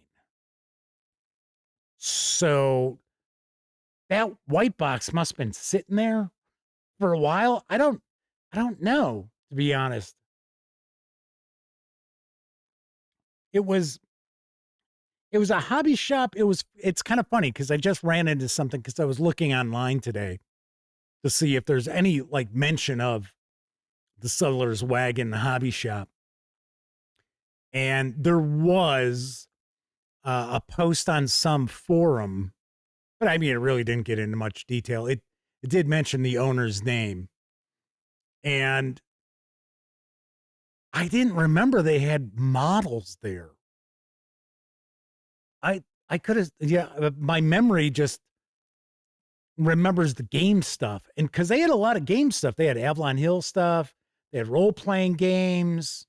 So that white box must have been sitting there for a while. I don't know, to be honest. It was a hobby shop. It's kind of funny because I just ran into something because I was looking online today to see if there's any mention of the Sutler's Wagon Hobby Shop. And there was a post on some forum, but I mean, it really didn't get into much detail. It did mention the owner's name. And I didn't remember they had models there. I could have, my memory just remembers the game stuff. And because they had a lot of game stuff. They had Avalon Hill stuff. They had role-playing games.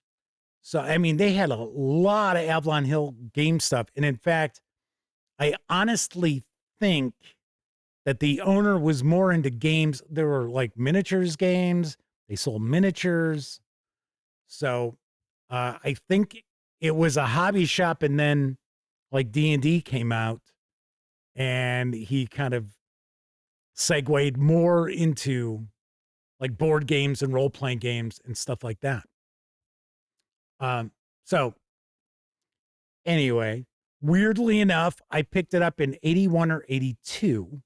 So, I mean, they had a lot of Avalon Hill game stuff. And in fact, I honestly think that the owner was more into games. There were miniatures games. They sold miniatures. So I think it was a hobby shop and then like D&D came out and he kind of segued more into like board games and role-playing games and stuff like that. So anyway, weirdly enough, I picked it up in 81 or 82.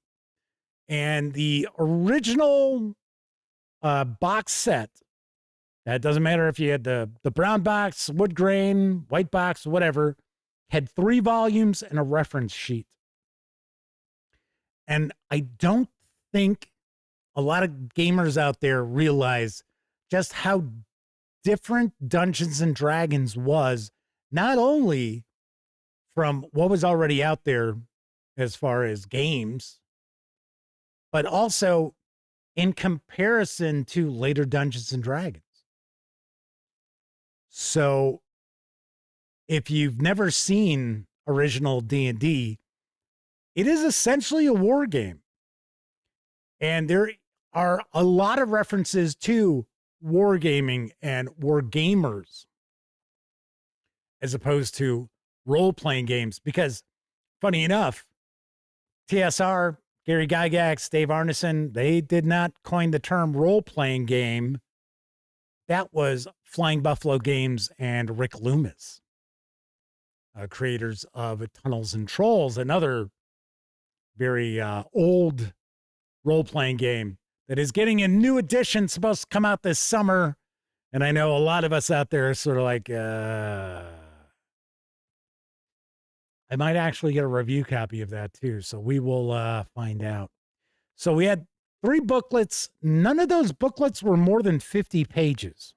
And the original box set, that doesn't matter if you had the brown box, wood grain, white box, whatever, had 3 volumes and a reference sheet. And I don't think a lot of gamers out there realize just how different Dungeons and Dragons was, not only from what was already out there as far as games, but also in comparison to later Dungeons and Dragons. So if you've never seen original D&D, it is essentially a war game. And there are a lot of references to wargaming and war gamers as opposed to role-playing games. Because, funny enough, TSR, Gary Gygax, Dave Arneson, they did not coin the term role-playing game. That was Flying Buffalo Games and Rick Loomis, creators of Tunnels and Trolls, another very old role-playing game that is getting a new edition, supposed to come out this summer. And I know a lot of us out there are sort of like, I might actually get a review copy of that too. So we will find out. So we had 3 booklets. None of those booklets were more than 50 pages.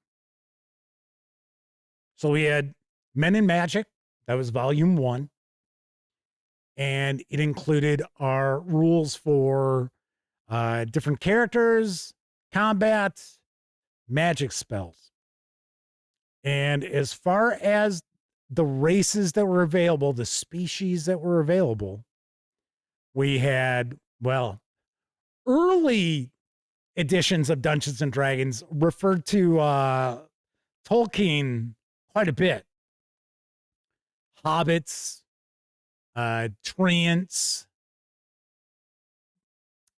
So we had Men in Magic. That was volume 1. And it included our rules for different characters, combat, magic spells. And as far as the races that were available, the species that were available, we had, well, early editions of Dungeons and Dragons referred to Tolkien quite a bit. Hobbits, treants.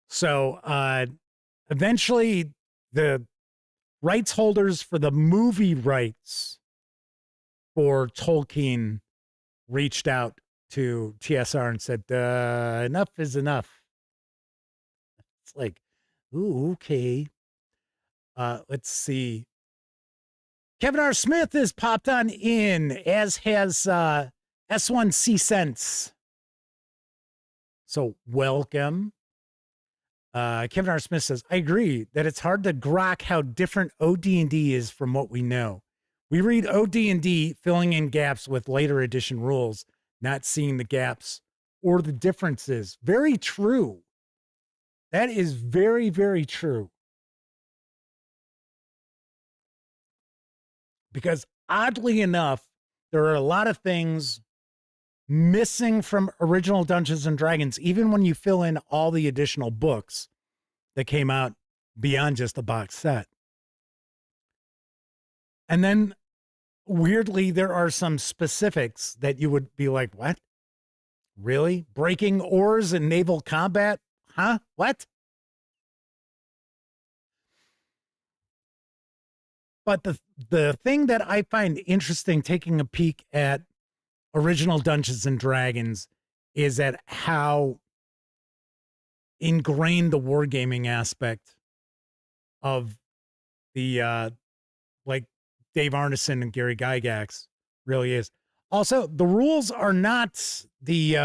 So eventually the rights holders for the movie rights for Tolkien reached out to TSR and said, enough is enough. It's like, ooh, okay. Let's see. Kevin R. Smith has popped on in, as has S1C Sense. So welcome. Kevin R. Smith says, I agree that it's hard to grok how different OD&D is from what we know. We read OD&D filling in gaps with later edition rules, not seeing the gaps or the differences. Very true. That is very, very true. Because oddly enough, there are a lot of things missing from original Dungeons and Dragons, even when you fill in all the additional books that came out beyond just the box set. And then weirdly, there are some specifics that you would be like, what? Really? Breaking oars in naval combat? Huh? What? But the thing that I find interesting taking a peek at original Dungeons and Dragons is at how ingrained the wargaming aspect of the like Dave Arneson and Gary Gygax really is. Also, the rules are not the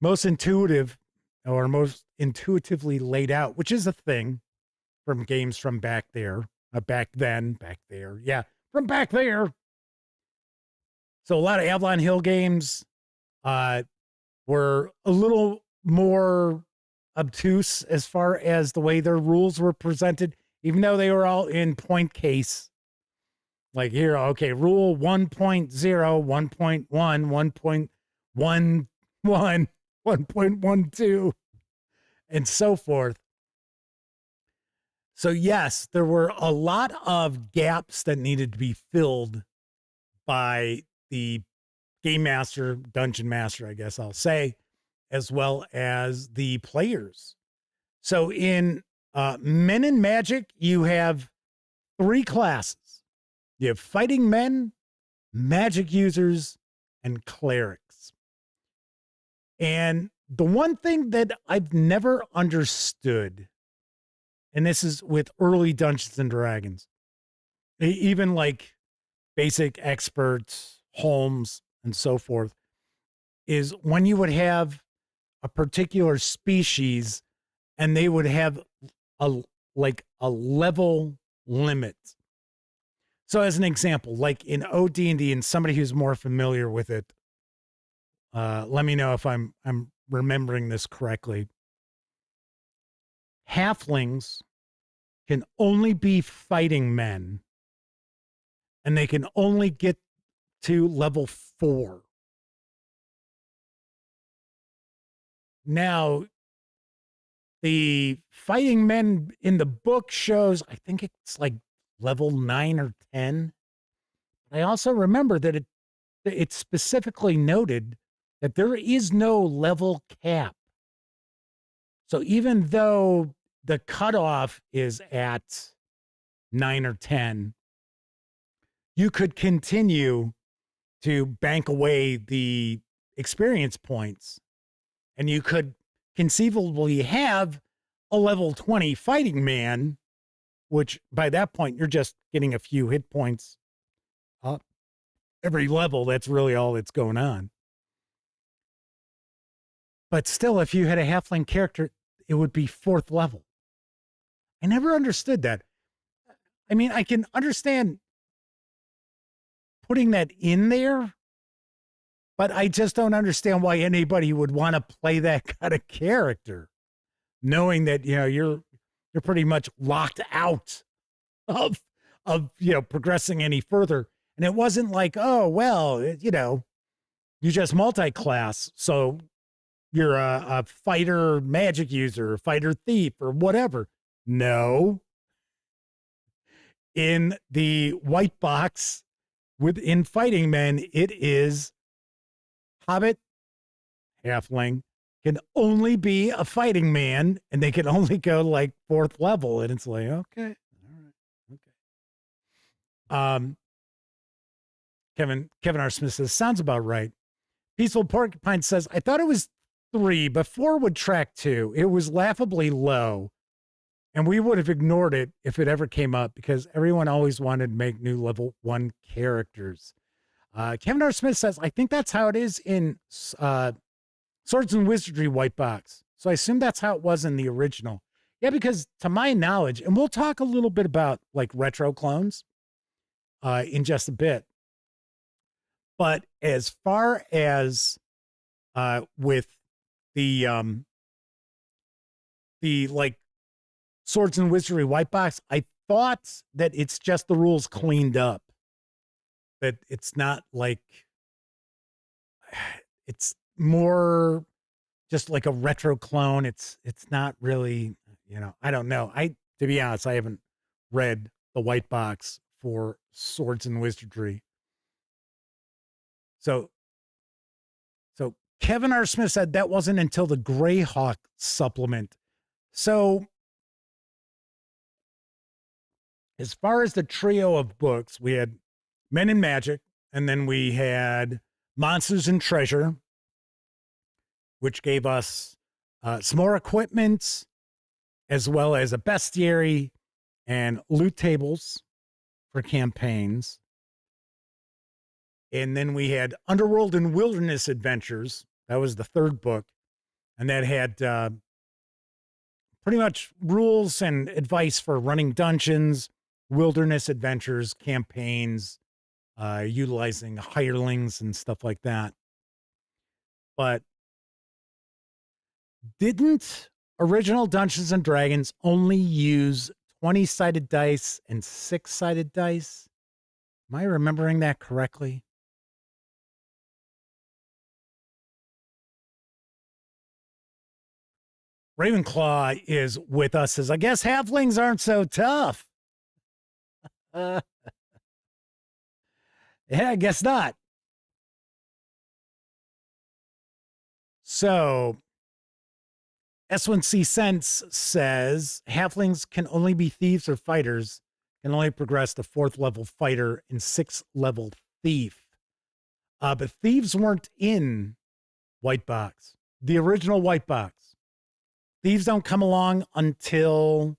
most intuitive or most intuitively laid out, which is a thing from games from back there. Back there. Yeah, from back there. So a lot of Avalon Hill games were a little more obtuse as far as the way their rules were presented, even though they were all in point case. Like here, okay, rule 1.0, 1.1, 1.11, 1.12, and so forth. So yes, there were a lot of gaps that needed to be filled by the game master, dungeon master, I guess I'll say, as well as the players. So in Men in Magic, you have 3 classes. You have fighting men, magic users, and clerics. And the one thing that I've never understood, and this is with early Dungeons and Dragons, even like basic experts, Holmes, and so forth, is when you would have a particular species and they would have a level limit. So as an example, like in OD&D, and somebody who's more familiar with it, let me know if I'm remembering this correctly. Halflings can only be fighting men, and they can only get to level 4. Now, the fighting men in the book shows, I think it's like level 9 or 10. I also remember that it specifically noted that there is no level cap. So even though the cutoff is at 9 or 10, you could continue to bank away the experience points, and you could conceivably have a level 20 fighting man, which by that point, you're just getting a few hit points up every level. That's really all that's going on. But still, if you had a halfling character, it would be 4th level. I never understood that. I mean, I can understand putting that in there, but I just don't understand why anybody would want to play that kind of character, knowing that, you know, you're pretty much locked out of progressing any further. And it wasn't like, oh, well, you know, you just multi-class, so you're a fighter magic user, fighter thief, or whatever. No. In the white box within fighting men, it is hobbit, halfling, can only be a fighting man, and they can only go like 4th level. And it's like, okay, all right, okay. Kevin R. Smith says, sounds about right. Peaceful Porcupine says, I thought it was 3, but 4 would track 2. It was laughably low, and we would have ignored it if it ever came up because everyone always wanted to make new level 1 characters. Kevin R. Smith says, I think that's how it is in Swords and Wizardry white box. So I assume that's how it was in the original. Yeah, because to my knowledge, and we'll talk a little bit about like retro clones in just a bit. But as far as with the like Swords and Wizardry white box, I thought that it's just the rules cleaned up. That it's not like, it's more just like a retro clone. It's not really, you know, I don't know. To be honest, I haven't read the white box for Swords and Wizardry. So Kevin R. Smith said that wasn't until the Greyhawk supplement. So as far as the trio of books, we had Men in Magic, and then we had Monsters and Treasure, which gave us some more equipment, as well as a bestiary and loot tables for campaigns. And then we had Underworld and Wilderness Adventures. That was the 3rd book. And that had pretty much rules and advice for running dungeons, wilderness adventures, campaigns, utilizing hirelings and stuff like that. But didn't original Dungeons and Dragons only use 20-sided dice and 6-sided dice? Am I remembering that correctly? Ravenclaw is with us, says, I guess halflings aren't so tough. Yeah, I guess not. So S1C Sense says halflings can only be thieves or fighters, can only progress to 4th level fighter and 6th level thief. But thieves weren't in White Box, the original White Box. Thieves don't come along until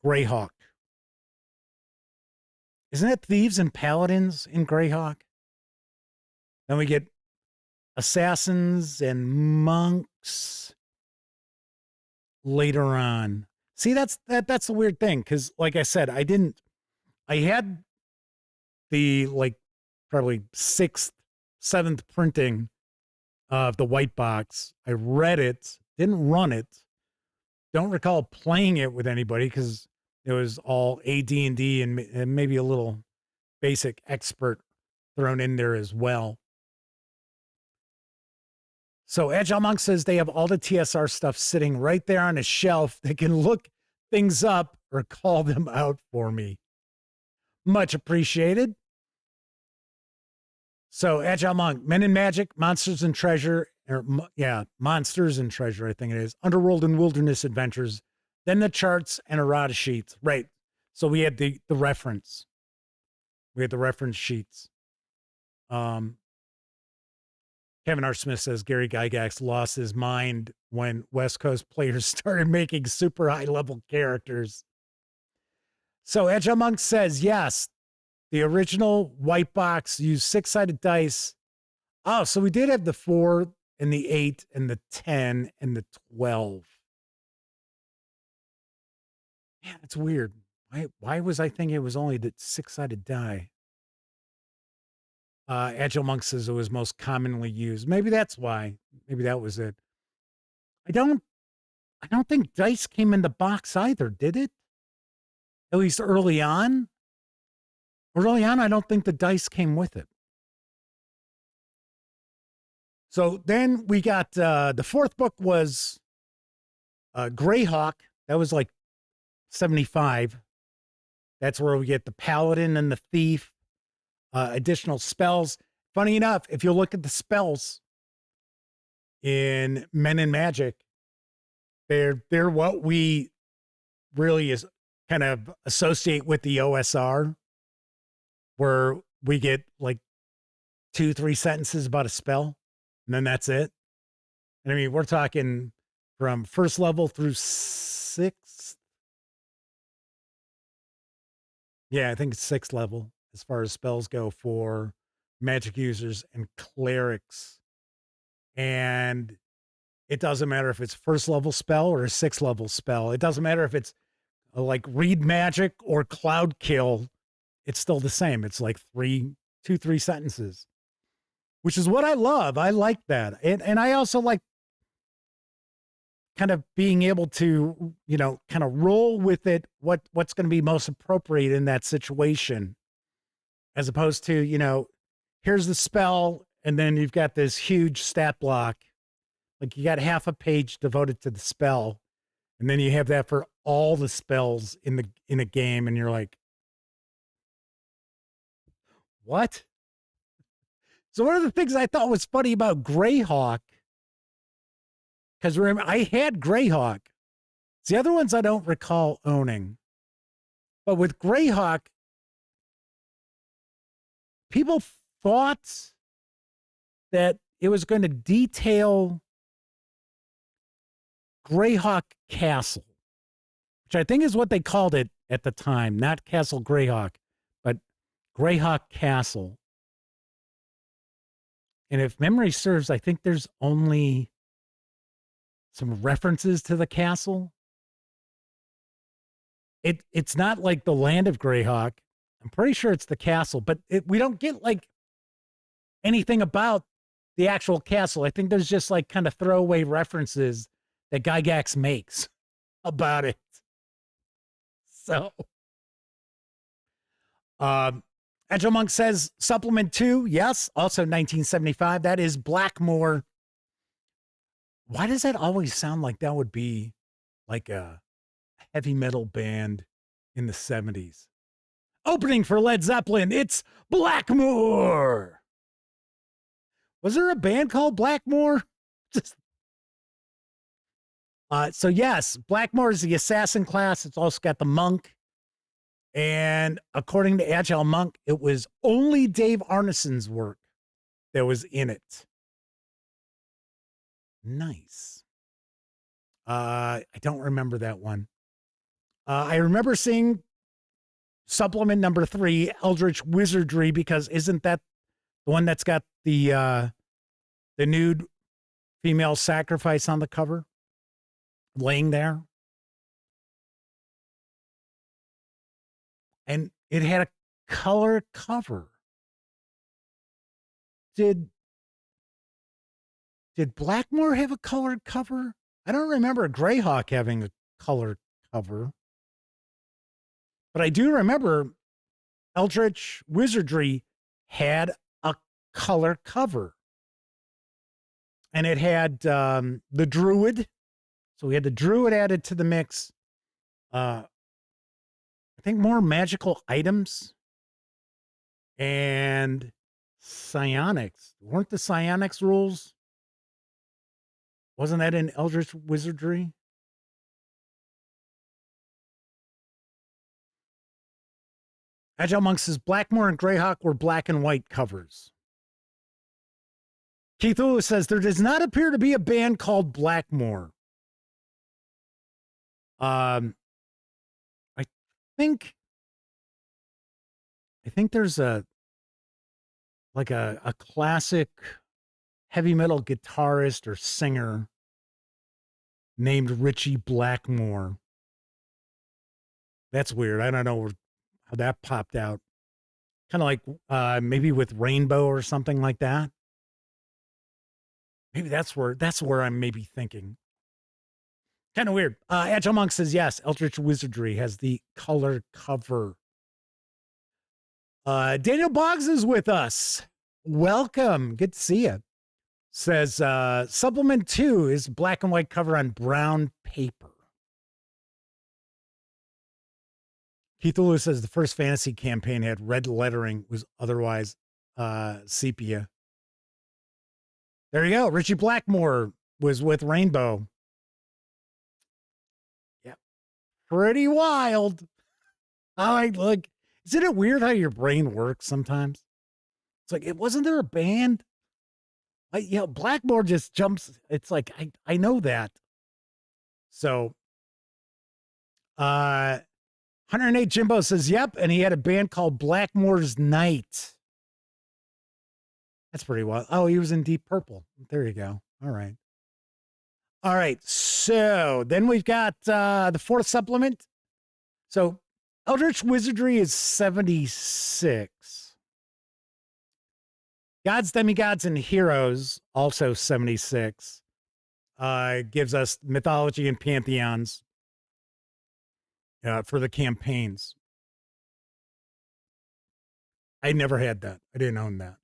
Greyhawk. Isn't it thieves and paladins in Greyhawk? Then we get assassins and monks later on. See, that's the weird thing, because like I said, I had the probably 6th, 7th printing of the White Box. I read it, didn't run it. Don't recall playing it with anybody because it was all AD&D and maybe a little basic expert thrown in there as well. So Agile Monk says they have all the TSR stuff sitting right there on a shelf. They can look things up or call them out for me. Much appreciated. So Agile Monk, Men in Magic, Monsters and Treasure, Monsters and Treasure, I think it is. Underworld and Wilderness Adventures. Then the charts and errata sheets. Right. So we had the reference. We had the reference sheets. Kevin R. Smith says Gary Gygax lost his mind when West Coast players started making super high level characters. So Agile Monk says, yes, the original White Box used 6-sided dice. Oh, so we did have the 4 and the 8 and the 10 and the 12. Yeah, it's weird. Why was I thinking it was only the 6-sided die? Agile Monk says it was most commonly used. Maybe that's why. Maybe that was it. I don't think dice came in the box either, did it? At least early on. Early on, I don't think the dice came with it. So then we got the 4th book was Greyhawk. That was like 75. That's where we get the Paladin and the Thief. Additional spells. Funny enough, if you look at the spells in Men in Magic, they're what we really is kind of associate with the OSR, where we get like 2-3 sentences about a spell, and then that's it. And I mean, we're talking from 1st level through 6th. Yeah, I think it's 6th level as far as spells go for magic users and clerics. And it doesn't matter if it's 1st level spell or a 6th level spell. It doesn't matter if it's like read magic or cloud kill. It's still the same. It's like 2-3 sentences, which is what I love. I like that. And I also like kind of being able to, kind of roll with it, what's going to be most appropriate in that situation, as opposed to, here's the spell, and then you've got this huge stat block. Like you got half a page devoted to the spell, and then you have that for all the spells in a game, and you're like, what? So one of the things I thought was funny about Greyhawk, because remember, I had Greyhawk. It's the other ones I don't recall owning. But with Greyhawk, people thought that it was going to detail Greyhawk Castle, which I think is what they called it at the time, not Castle Greyhawk, but Greyhawk Castle. And if memory serves, I think there's only some references to the castle. It's not like the land of Greyhawk. I'm pretty sure it's the castle, but we don't get like anything about the actual castle. I think there's just like kind of throwaway references that Gygax makes about it. So, Agile Monk says supplement 2. Yes. Also 1975. That is Blackmore. Why does that always sound like that would be like a heavy metal band in the 70s? Opening for Led Zeppelin, it's Blackmore. Was there a band called Blackmore? Just So yes, Blackmore is the assassin class. It's also got the monk. And according to Agile Monk, it was only Dave Arneson's work that was in it. Nice. I don't remember that one. I remember seeing supplement number 3, Eldritch Wizardry, because isn't that the one that's got the nude female sacrifice on the cover, laying there? And it had a color cover. Did Blackmore have a colored cover? I don't remember Greyhawk having a colored cover. But I do remember Eldritch Wizardry had a color cover. And it had the Druid. So we had the Druid added to the mix. I think more magical items. And psionics. Weren't the psionics rules? Wasn't that in Eldritch Wizardry? Agile Monk says Blackmore and Greyhawk were black and white covers. Keith Lewis says there does not appear to be a band called Blackmore. I think there's a classic heavy metal guitarist or singer named Richie Blackmore. That's weird. I don't know how that popped out. Kind of like maybe with Rainbow or something like that. Maybe that's where I'm maybe thinking. Kind of weird. Agile Monk says yes, Eldritch Wizardry has the color cover. Daniel Boggs is with us. Welcome. Good to see you. Says supplement 2 is black and white cover on brown paper. Keith Lewis says the first fantasy campaign had red lettering, was otherwise sepia. There you go. Richie Blackmore was with Rainbow. Yep. Pretty wild. Look, isn't it weird how your brain works sometimes? It's like, wasn't there a band? Blackmore just jumps. It's like, I know that. So, 108 Jimbo says, yep. And he had a band called Blackmore's Night. That's pretty wild. Oh, he was in Deep Purple. There you go. All right. All right. So then we've got the fourth supplement. So Eldritch Wizardry is 76. Gods, Demigods, and Heroes, also 76. Gives us mythology and pantheons for the campaigns. I never had that. I didn't own that.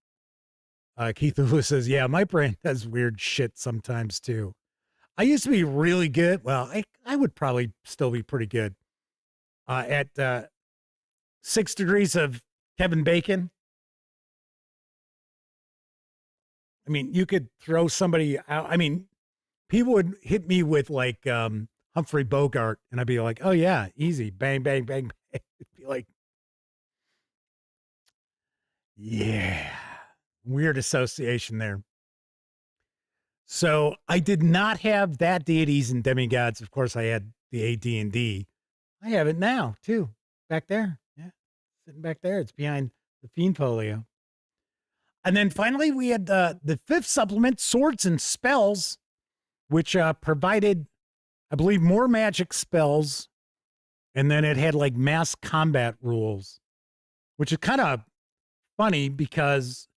Keith Lewis says, yeah, my brain does weird shit sometimes too. I used to be really good. Well, I would probably still be pretty good at 6 Degrees of Kevin Bacon. I mean, you could throw somebody out. I mean, people would hit me with like Humphrey Bogart, and I'd be like, oh, yeah, easy. Bang, bang, bang, bang. It'd be like, yeah. Weird association there. So I did not have that Deities and Demigods. Of course, I had the AD&D. I have it now, too. Back there. Yeah. Sitting back there. It's behind the Fiend Folio. And then finally, we had the fifth supplement, Swords and Spells, which provided, I believe, more magic spells. And then it had like mass combat rules, which is kind of funny because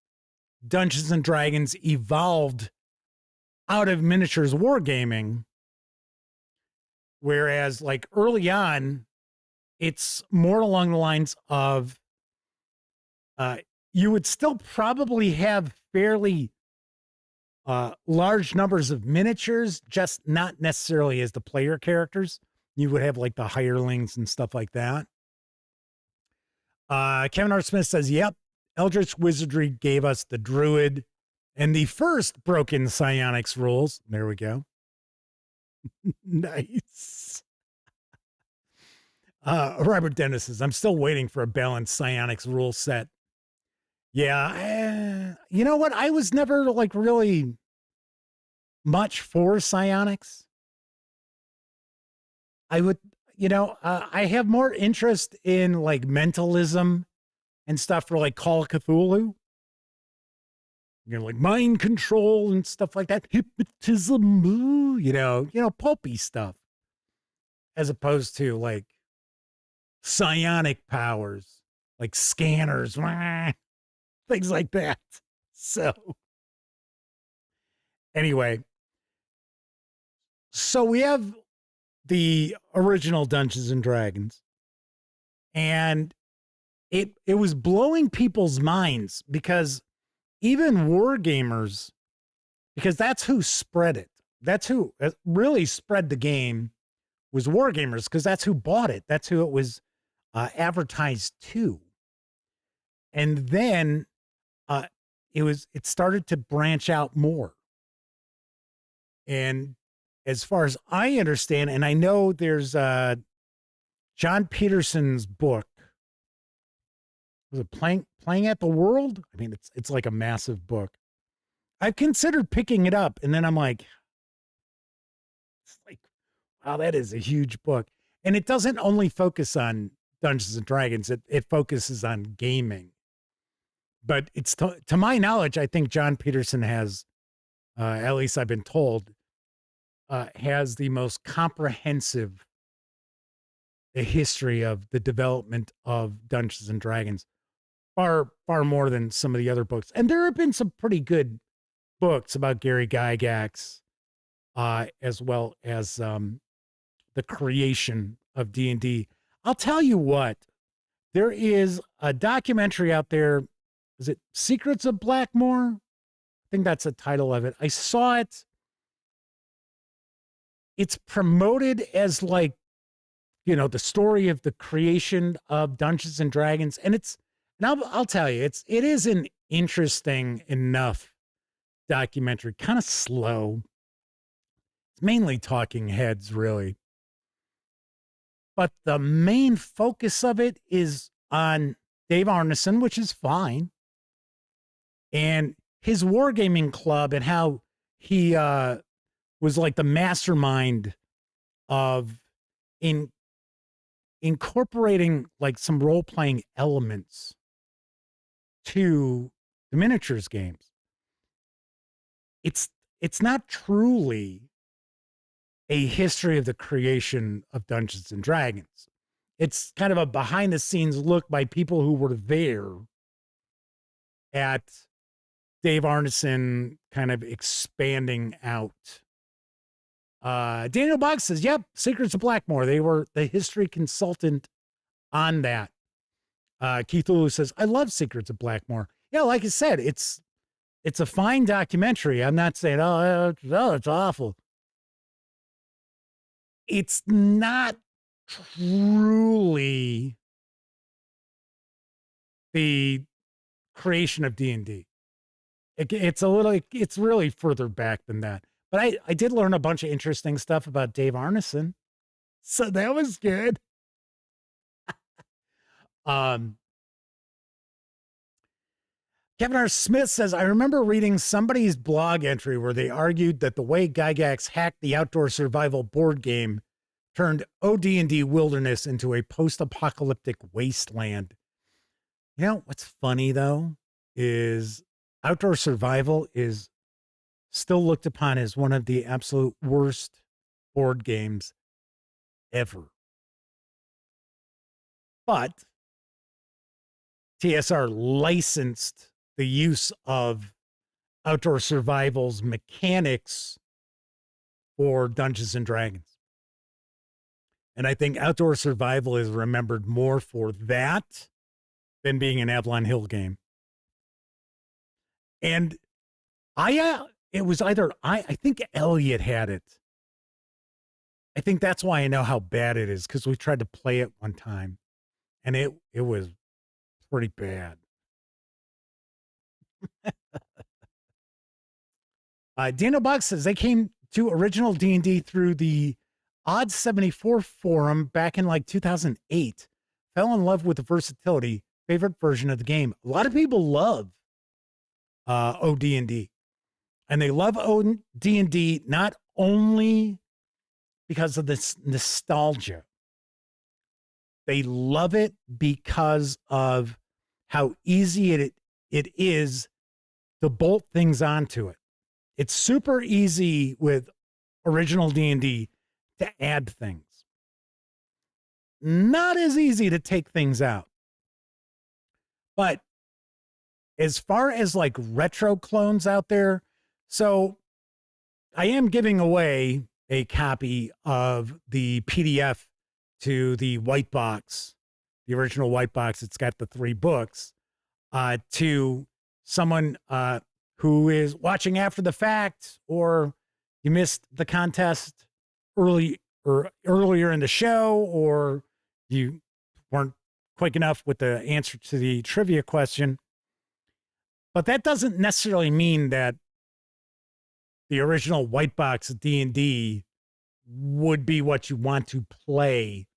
Dungeons and Dragons evolved out of miniatures wargaming, whereas like early on, it's more along the lines of you would still probably have fairly large numbers of miniatures, just not necessarily as the player characters. You would have like the hirelings and stuff like that. Kevin R. Smith says, yep, Eldritch Wizardry gave us the Druid and the first broken psionics rules. There we go. Nice. Robert Dennis says, I'm still waiting for a balanced psionics rule set. Yeah. You know what? I was never like really much for psionics. I would, I have more interest in like mentalism and stuff for like Call of Cthulhu. Like mind control and stuff like that. Hypnotism, pulpy stuff. As opposed to like psionic powers, like scanners, things like that. So anyway, so we have the original Dungeons and Dragons, and it was blowing people's minds because even war gamers, because that's who spread it. That's who really spread the game was war gamers, because that's who bought it. That's who it was advertised to. And then it started to branch out more. And as far as I understand, and I know there's John Peterson's book. Was it Playing at the World? I mean, it's like a massive book. I've considered picking it up, and then I'm like, it's like, wow, that is a huge book. And it doesn't only focus on Dungeons and Dragons. It focuses on gaming. But it's to my knowledge, I think John Peterson has, at least I've been told, has the most comprehensive history of the development of Dungeons and Dragons. Far more than some of the other books. And there have been some pretty good books about Gary Gygax, as well as the creation of D&D. I'll tell you what, there is a documentary out there. Is it Secrets of Blackmore? I think that's the title of it. I saw it. It's promoted as like, the story of the creation of Dungeons and Dragons. And I'll tell you, it is an interesting enough documentary, kind of slow. It's mainly talking heads, really. But the main focus of it is on Dave Arneson, which is fine, and his wargaming club and how he was like the mastermind of incorporating like some role-playing elements to the miniatures games. It's not truly a history of the creation of Dungeons and Dragons. It's kind of a behind the scenes look by people who were there at Dave Arneson kind of expanding out. Daniel Boggs says, yep, Secrets of Blackmore. They were the history consultant on that. Keith Lulu says, I love Secrets of Blackmore. Yeah, like I said, it's a fine documentary. I'm not saying, oh, it's awful. It's not truly the creation of D&D. It's really further back than that. But I did learn a bunch of interesting stuff about Dave Arneson. So that was good. Kevin R. Smith says, I remember reading somebody's blog entry where they argued that the way Gygax hacked the outdoor survival board game turned OD&D Wilderness into a post-apocalyptic wasteland. You know, what's funny, though, is outdoor survival is still looked upon as one of the absolute worst board games ever. But TSR licensed the use of outdoor survival's mechanics for Dungeons and Dragons. And I think outdoor survival is remembered more for that than being an Avalon Hill game. And it was either, I think Elliot had it. I think that's why I know how bad it is, because we tried to play it one time and it was pretty bad. Daniel Buck says they came to original D&D through the Odd 74 forum back in like 2008. Fell in love with the versatility, favorite version of the game. A lot of people love OD&D. And they love OD&D not only because of this nostalgia. They love it because of how easy it is to bolt things onto it. It's super easy with original D&D to add things. Not as easy to take things out. But as far as like retro clones out there, so I am giving away a copy of the PDF to the white box, the original white box. It's got the 3 books to someone who is watching after the fact, or you missed the contest earlier in the show, or you weren't quick enough with the answer to the trivia question. But that doesn't necessarily mean that the original white box D&D would be what you want to play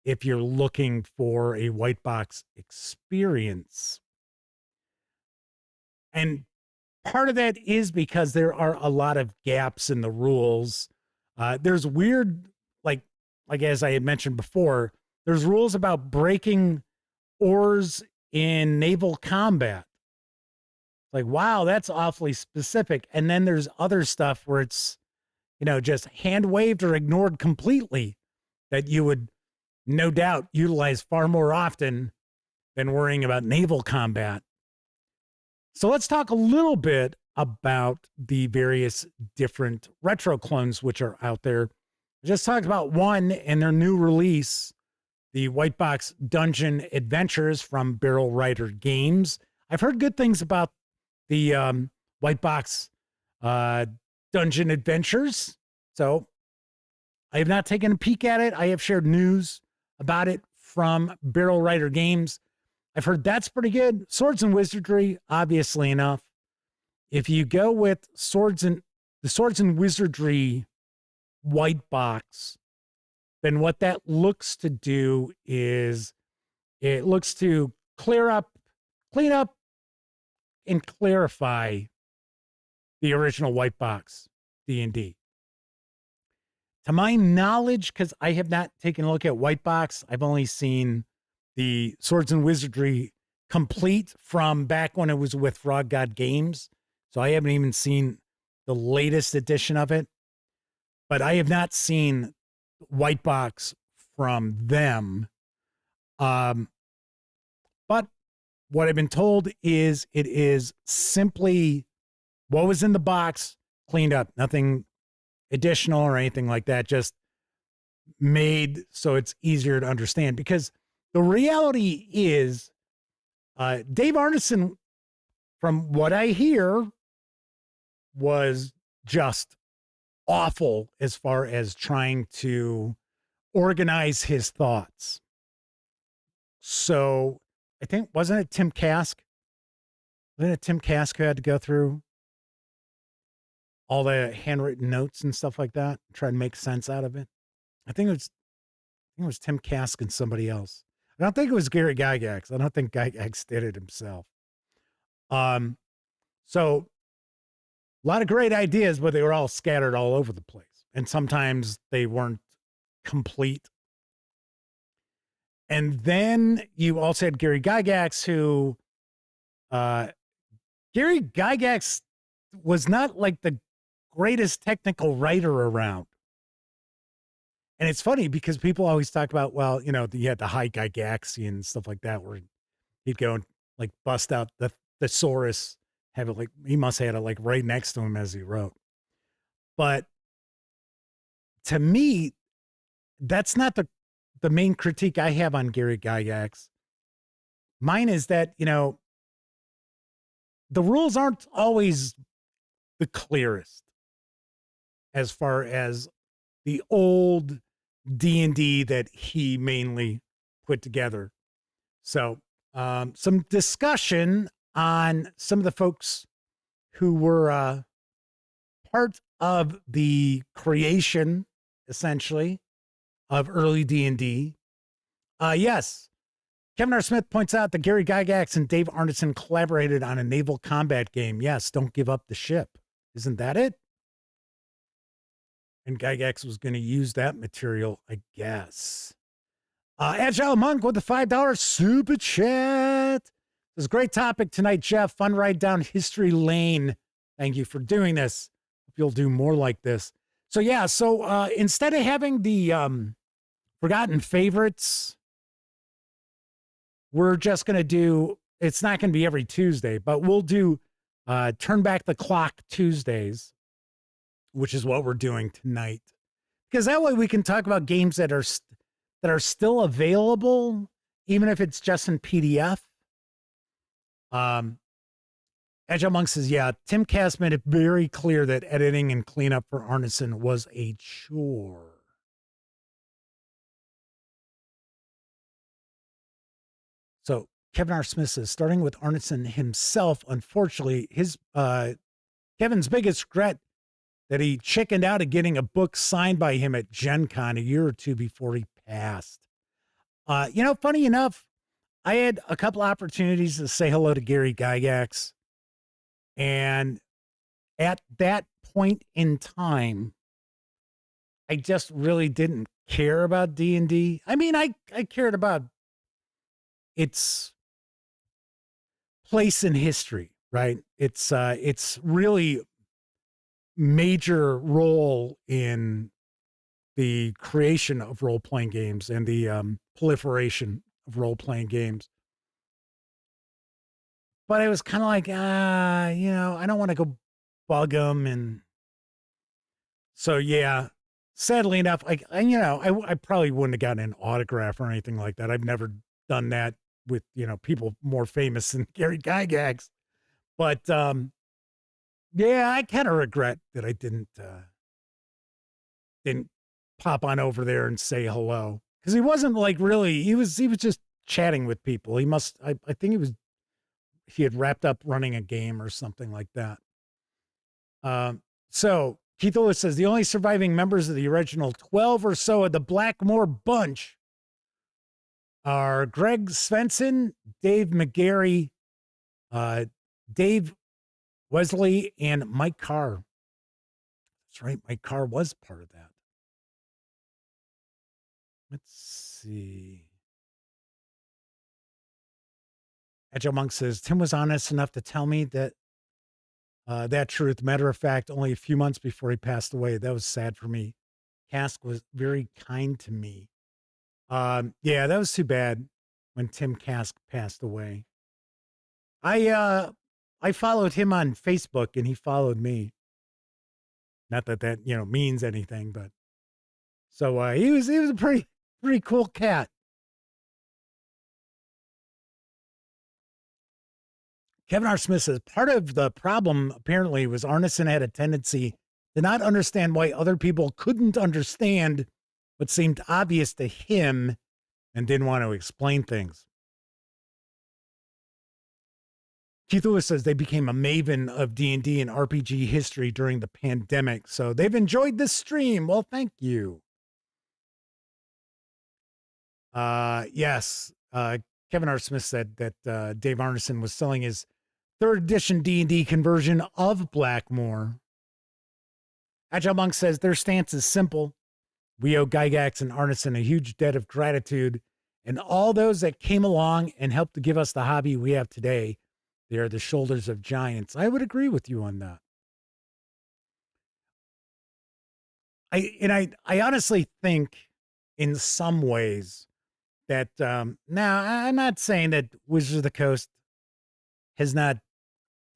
if you're looking for a white box experience. And part of that is because there are a lot of gaps in the rules. There's weird, like as I had mentioned before, there's rules about breaking oars in naval combat. Like, wow, that's awfully specific. And then there's other stuff where it's, just hand waved or ignored completely that you would no doubt utilize far more often than worrying about naval combat. So let's talk a little bit about the various different retro clones which are out there. I just talked about one and their new release, the White Box Dungeon Adventures from Barrel Rider Games. I've heard good things about the White Box Dungeon Adventures. So I have not taken a peek at it. I have shared news about it from Barrel Rider Games. I've heard that's pretty good. Swords and Wizardry, obviously enough. If you go with the Swords and Wizardry white box, then what that looks to do is it looks to clean up, and clarify the original white box D&D. To my knowledge, because I have not taken a look at white box, I've only seen the Swords and Wizardry complete from back when it was with Frog God Games. So I haven't even seen the latest edition of it. But I have not seen white box from them. But what I've been told is it is simply what was in the box, cleaned up, nothing additional or anything like that, just made so it's easier to understand. Because the reality is, Dave Arneson, from what I hear, was just awful as far as trying to organize his thoughts. So I think, wasn't it Tim Kask? Wasn't it Tim Kask who had to go through all the handwritten notes and stuff like that, try to make sense out of it? I think it was Tim Kask and somebody else. I don't think it was Gary Gygax. I don't think Gygax did it himself. So a lot of great ideas, but they were all scattered all over the place. And sometimes they weren't complete. And then you also had Gary Gygax, who, Gary Gygax was not like the greatest technical writer around. And it's funny because people always talk about, well, you had the high Gygaxian and stuff like that, where he'd go and like bust out the thesaurus, have it like, he must have had it like right next to him as he wrote. But to me, that's not the main critique I have on Gary Gygax. Mine is that, the rules aren't always the clearest as far as the old D&D that he mainly put together. So some discussion on some of the folks who were part of the creation, essentially, of early D&D. Yes, Kevin R. Smith points out that Gary Gygax and Dave Arneson collaborated on a naval combat game. Yes, Don't Give Up the Ship. Isn't that it? And Gygax was going to use that material, I guess. Agile Monk with the $5 super chat. This is a great topic tonight, Jeff. Fun ride down history lane. Thank you for doing this. Hope you'll do more like this. So yeah, instead of having the forgotten favorites, we're just going to do, it's not going to be every Tuesday, but we'll do Turn Back the Clock Tuesdays, which is what we're doing tonight. Because that way we can talk about games that are still available, even if it's just in PDF. Agile Monk says, yeah, Tim Cass made it very clear that editing and cleanup for Arneson was a chore. So Kevin R. Smith says, starting with Arneson himself, unfortunately, his Kevin's biggest regret that he chickened out of getting a book signed by him at Gen Con a year or two before he passed. Funny enough, I had a couple opportunities to say hello to Gary Gygax. And at that point in time, I just really didn't care about D&D. I mean, I cared about its place in history, right? It's really major role in the creation of role-playing games and the proliferation of role-playing games. But I was kind of like, I don't want to go bug them. And so, yeah, sadly enough, I probably wouldn't have gotten an autograph or anything like that. I've never done that with, people more famous than Gary Gygax. But, yeah, I kind of regret that I didn't pop on over there and say hello. Because he wasn't like really, he was just chatting with people. I think he had wrapped up running a game or something like that. So Keith Lewis says, the only surviving members of the original 12 or so of the Blackmore bunch are Greg Svensson, Dave McGarry, Dave Wesley, and Mike Carr. That's right, Mike Carr was part of that. Let's see. Agile Monk says, Tim was honest enough to tell me that truth. Matter of fact, only a few months before he passed away. That was sad for me. Cask was very kind to me. Yeah, that was too bad when Tim Cask passed away. I followed him on Facebook and he followed me. Not that means anything, but so he was a pretty cool cat. Kevin R. Smith says, part of the problem apparently was Arneson had a tendency to not understand why other people couldn't understand what seemed obvious to him and didn't want to explain things. Keith Lewis says they became a maven of D&D and RPG history during the pandemic, so they've enjoyed this stream. Well, thank you. Yes, Kevin R. Smith said that Dave Arneson was selling his 3rd edition D&D conversion of Blackmore. Agile Monk says their stance is simple. We owe Gygax and Arneson a huge debt of gratitude, and all those that came along and helped to give us the hobby we have today. They are the shoulders of giants. I would agree with you on that. I honestly think in some ways that now I'm not saying that Wizards of the Coast has not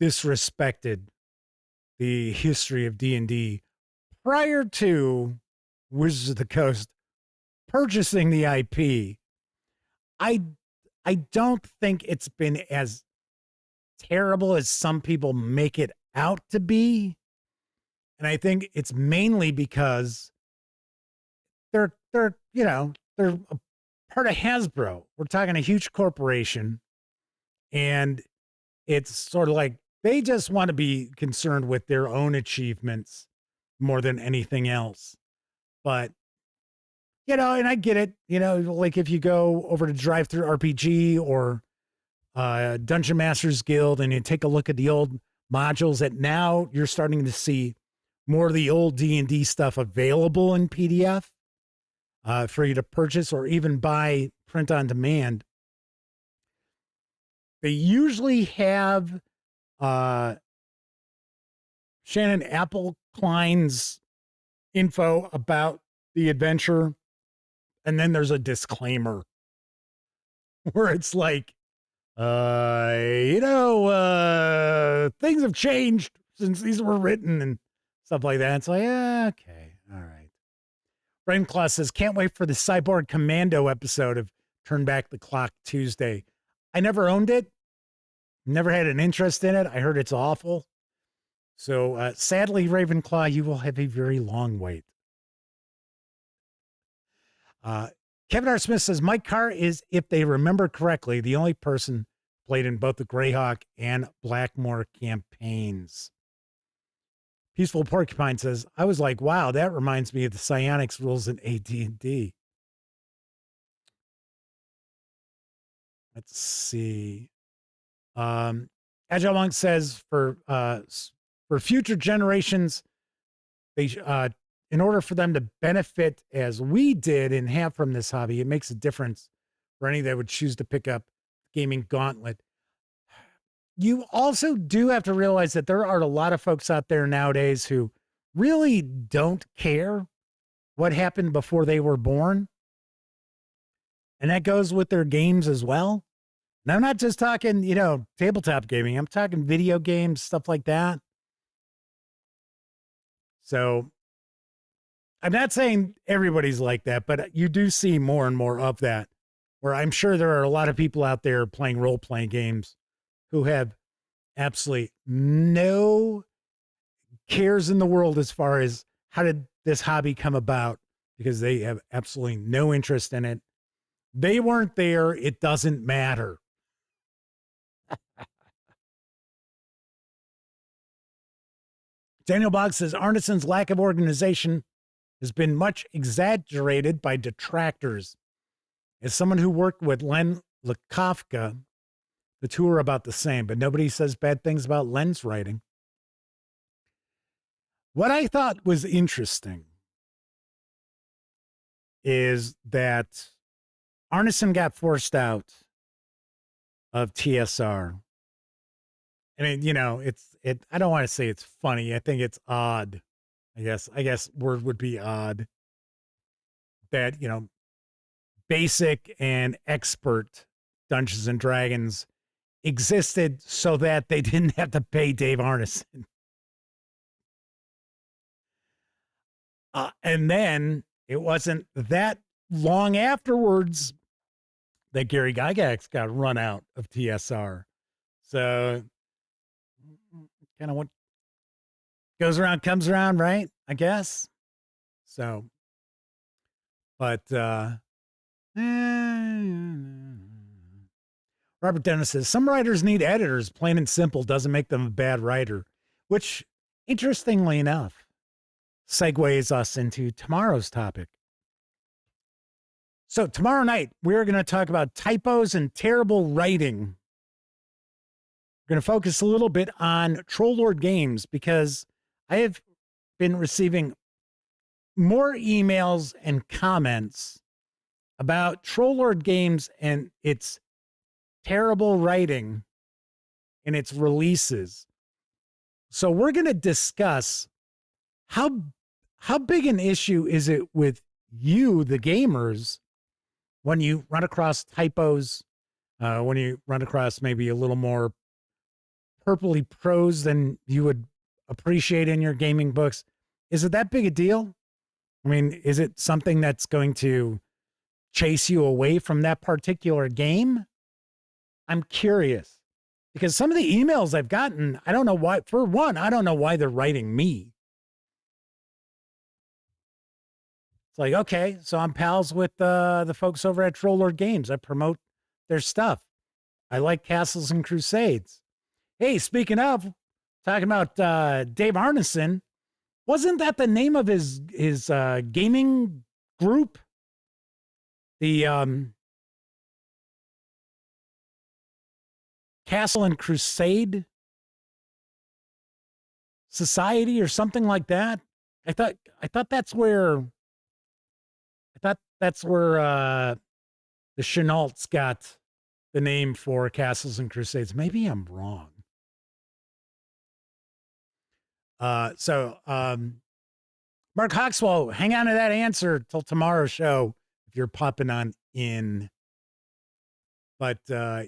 disrespected the history of D&D prior to Wizards of the Coast purchasing the IP. I don't think it's been as terrible as some people make it out to be. And I think it's mainly because they're a part of Hasbro. We're talking a huge corporation, and it's sort of like they just want to be concerned with their own achievements more than anything else. But, you know, and I get it, you know, like if you go over to Drive Through RPG or Dungeon Masters Guild and you take a look at the old modules, that now you're starting to see more of the old D&D stuff available in PDF for you to purchase or even buy print on demand. They usually have Shannon Appleklein's info about the adventure, and then there's a disclaimer where it's like, things have changed since these were written and stuff like that. It's like, okay, all right. Brain Claw says, can't wait for the Cyborg Commando episode of Turn Back the Clock Tuesday. I never owned it. Never had an interest in it. I heard it's awful. So sadly, Ravenclaw, you will have a very long wait. Kevin R. Smith says, Mike Carr is, if they remember correctly, the only person played in both the Greyhawk and Blackmore campaigns. Peaceful Porcupine says, I was like, wow, that reminds me of the psionics rules in AD&D. Let's see. Agile Monk says, for future generations, they in order for them to benefit as we did and have from this hobby, it makes a difference for any that would choose to pick up Gaming Gauntlet. You also do have to realize that there are a lot of folks out there nowadays who really don't care what happened before they were born. And that goes with their games as well. And I'm not just talking, tabletop gaming. I'm talking video games, stuff like that. So I'm not saying everybody's like that, but you do see more and more of that, where I'm sure there are a lot of people out there playing role-playing games who have absolutely no cares in the world as far as how did this hobby come about, because they have absolutely no interest in it. They weren't there. It doesn't matter. Daniel Boggs says, Arneson's lack of organization has been much exaggerated by detractors. As someone who worked with Len Lakofka, the two are about the same, but nobody says bad things about Len's writing. What I thought was interesting is that Arneson got forced out of TSR. And I don't want to say it's funny. I think it's odd. I guess word would be odd that, basic and expert Dungeons and Dragons existed so that they didn't have to pay Dave Arneson. And then it wasn't that long afterwards that Gary Gygax got run out of TSR. So kind of what goes around comes around, right? I guess. So, but Robert Dennis says, some writers need editors. Plain and simple doesn't make them a bad writer, which, interestingly enough, segues us into tomorrow's topic. So tomorrow night, we're going to talk about typos and terrible writing. We're going to focus a little bit on Troll Lord Games, because I have been receiving more emails and comments about Troll Lord Games and its terrible writing in its releases. So we're going to discuss how big an issue is it with you, the gamers, when you run across typos, when you run across maybe a little more purpley prose than you would appreciate in your gaming books. Is it that big a deal? I mean, is it something that's going to chase you away from that particular game? I'm curious, because some of the emails I've gotten, I don't know why. For one, I don't know why they're writing me. It's like, okay, so I'm pals with the folks over at Troll Lord Games. I promote their stuff. I like Castles and Crusades. Hey, speaking of, talking about Dave Arneson, Wasn't that the name of his gaming group? The Castle and Crusade Society or something like that. I thought that's where the Chenaults got the name for Castles and Crusades. Maybe I'm wrong. Mark Hawkswell, hang on to that answer till tomorrow's show if you're popping on in. But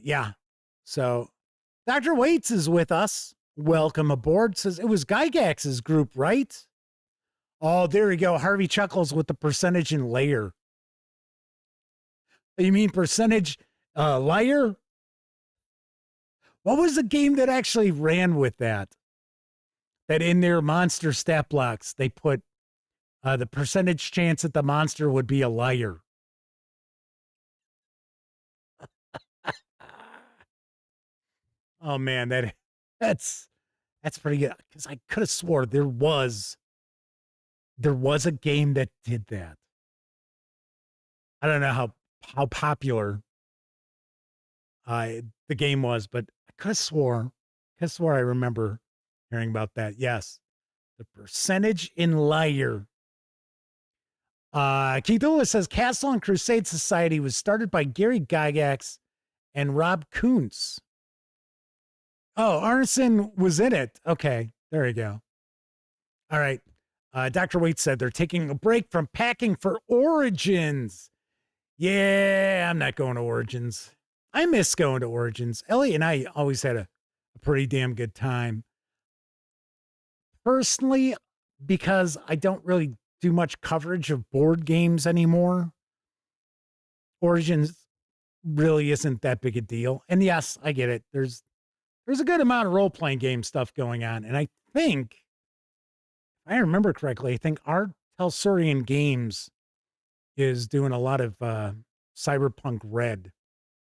yeah, so Dr. Waits is with us. Welcome aboard. Says it was Gygax's group, right? Oh, there we go. Harvey chuckles with the percentage and layer. You mean percentage liar? What was the game that actually ran with that? That in their monster stat blocks, they put the percentage chance that the monster would be a liar. Oh man, that's pretty good. Because I could have swore there was a game that did that. I don't know how popular the game was, but I could have swore I remember hearing about that. Yes, the percentage in liar. Keith Lewis says Castle and Crusade Society was started by Gary Gygax and Rob Kuntz. Oh, Arneson was in it. Okay, there you go. All right. Dr. Waite said they're taking a break from packing for Origins. Yeah, I'm not going to Origins. I miss going to Origins. Ellie and I always had a pretty damn good time. Personally, because I don't really do much coverage of board games anymore, Origins really isn't that big a deal. And yes, I get it. There's a good amount of role-playing game stuff going on. And I think, if I remember correctly, I think Art Telsurian Games is doing a lot of Cyberpunk Red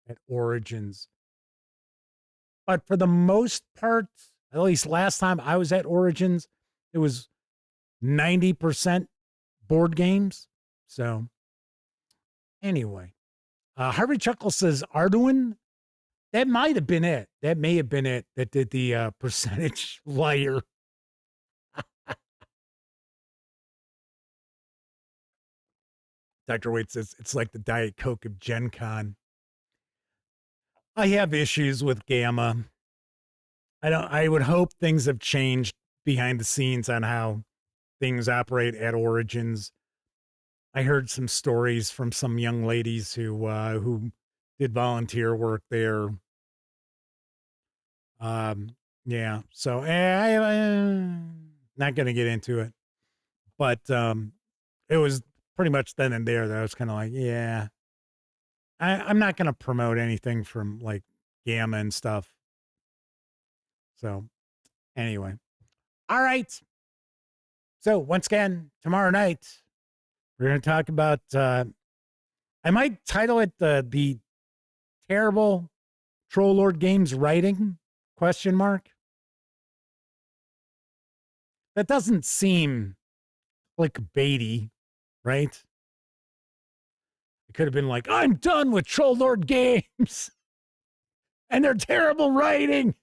at Origins. But for the most part, at least last time I was at Origins, it was 90% board games. So anyway, Harvey Chuckle says Arduin. That might have been it. That may have been it that did the percentage liar. Dr. Waite says it's like the Diet Coke of Gen Con. I have issues with Gamma. I would hope things have changed behind the scenes on how things operate at Origins. I heard some stories from some young ladies who did volunteer work there. Yeah, so I'm not going to get into it, but it was pretty much then and there that I was kind of like, yeah, I'm not going to promote anything from like Gamma and stuff. So anyway, all right. So once again, tomorrow night, we're going to talk about, I might title it the terrible Troll Lord Games writing ? That doesn't seem clickbaity, right? It could have been like, I'm done with Troll Lord Games and their terrible writing.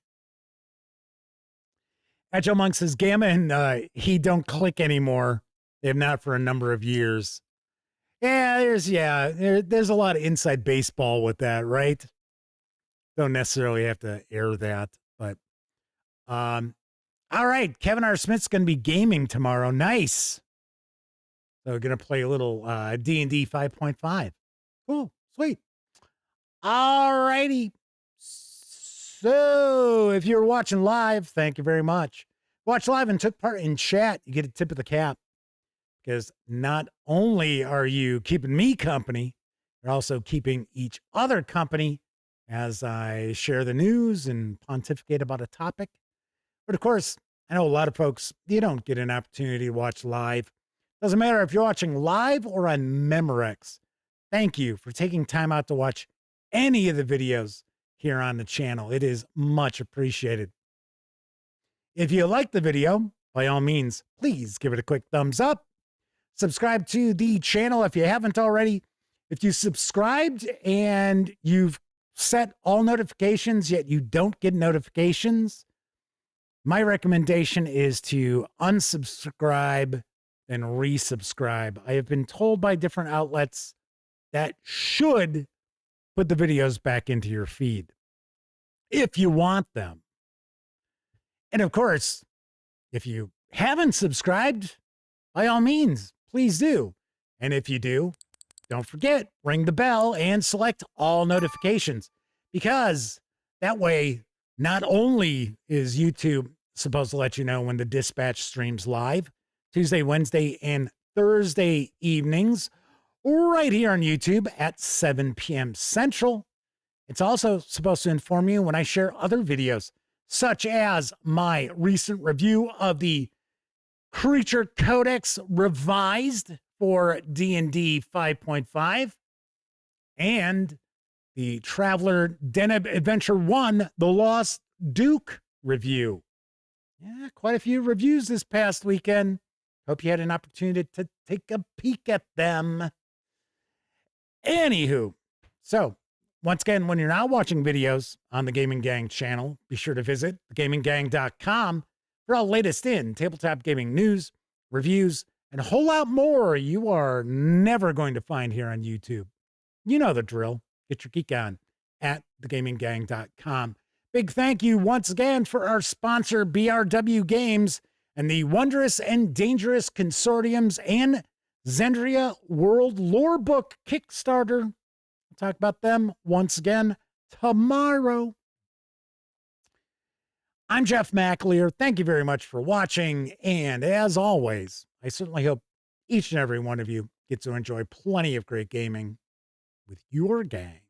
Agile Monk says Gamma and he don't click anymore. They have not for a number of years. Yeah, there's a lot of inside baseball with that, right? Don't necessarily have to air that, but all right. Kevin R. Smith's going to be gaming tomorrow. Nice. So we're going to play a little D&D 5.5. Cool. Sweet. All righty. So if you're watching live, thank you very much. Watch live and took part in chat, you get a tip of the cap. Because not only are you keeping me company, you're also keeping each other company as I share the news and pontificate about a topic. But of course, I know a lot of folks, you don't get an opportunity to watch live. Doesn't matter if you're watching live or on Memorex. Thank you for taking time out to watch any of the videos here on the channel. It is much appreciated. If you like the video, by all means, please give it a quick thumbs up. Subscribe to the channel if you haven't already. If you subscribed and you've set all notifications, yet you don't get notifications, my recommendation is to unsubscribe and resubscribe. I have been told by different outlets that should put the videos back into your feed if you want them. And of course, if you haven't subscribed, by all means, please do. And if you do, don't forget, ring the bell and select all notifications, because that way, not only is YouTube supposed to let you know when the Dispatch streams live, Tuesday, Wednesday, and Thursday evenings, right here on YouTube at 7 p.m. Central. It's also supposed to inform you when I share other videos, such as my recent review of the Creature Codex Revised for D&D 5.5 and the Traveler Deneb Adventure 1, The Lost Duke review. Yeah, quite a few reviews this past weekend. Hope you had an opportunity to take a peek at them. Anywho, so once again, when you're not watching videos on the Gaming Gang channel, be sure to visit thegaminggang.com for all latest in tabletop gaming news, reviews, and a whole lot more you are never going to find here on YouTube. You know the drill. Get your geek on at thegaminggang.com. Big thank you once again for our sponsor, BRW Games, and the Wondrous and Dangerous Consortiums and Zendria World Lore Book Kickstarter. We'll talk about them once again tomorrow. I'm Jeff McAleer. Thank you very much for watching. And as always, I certainly hope each and every one of you gets to enjoy plenty of great gaming with your gang.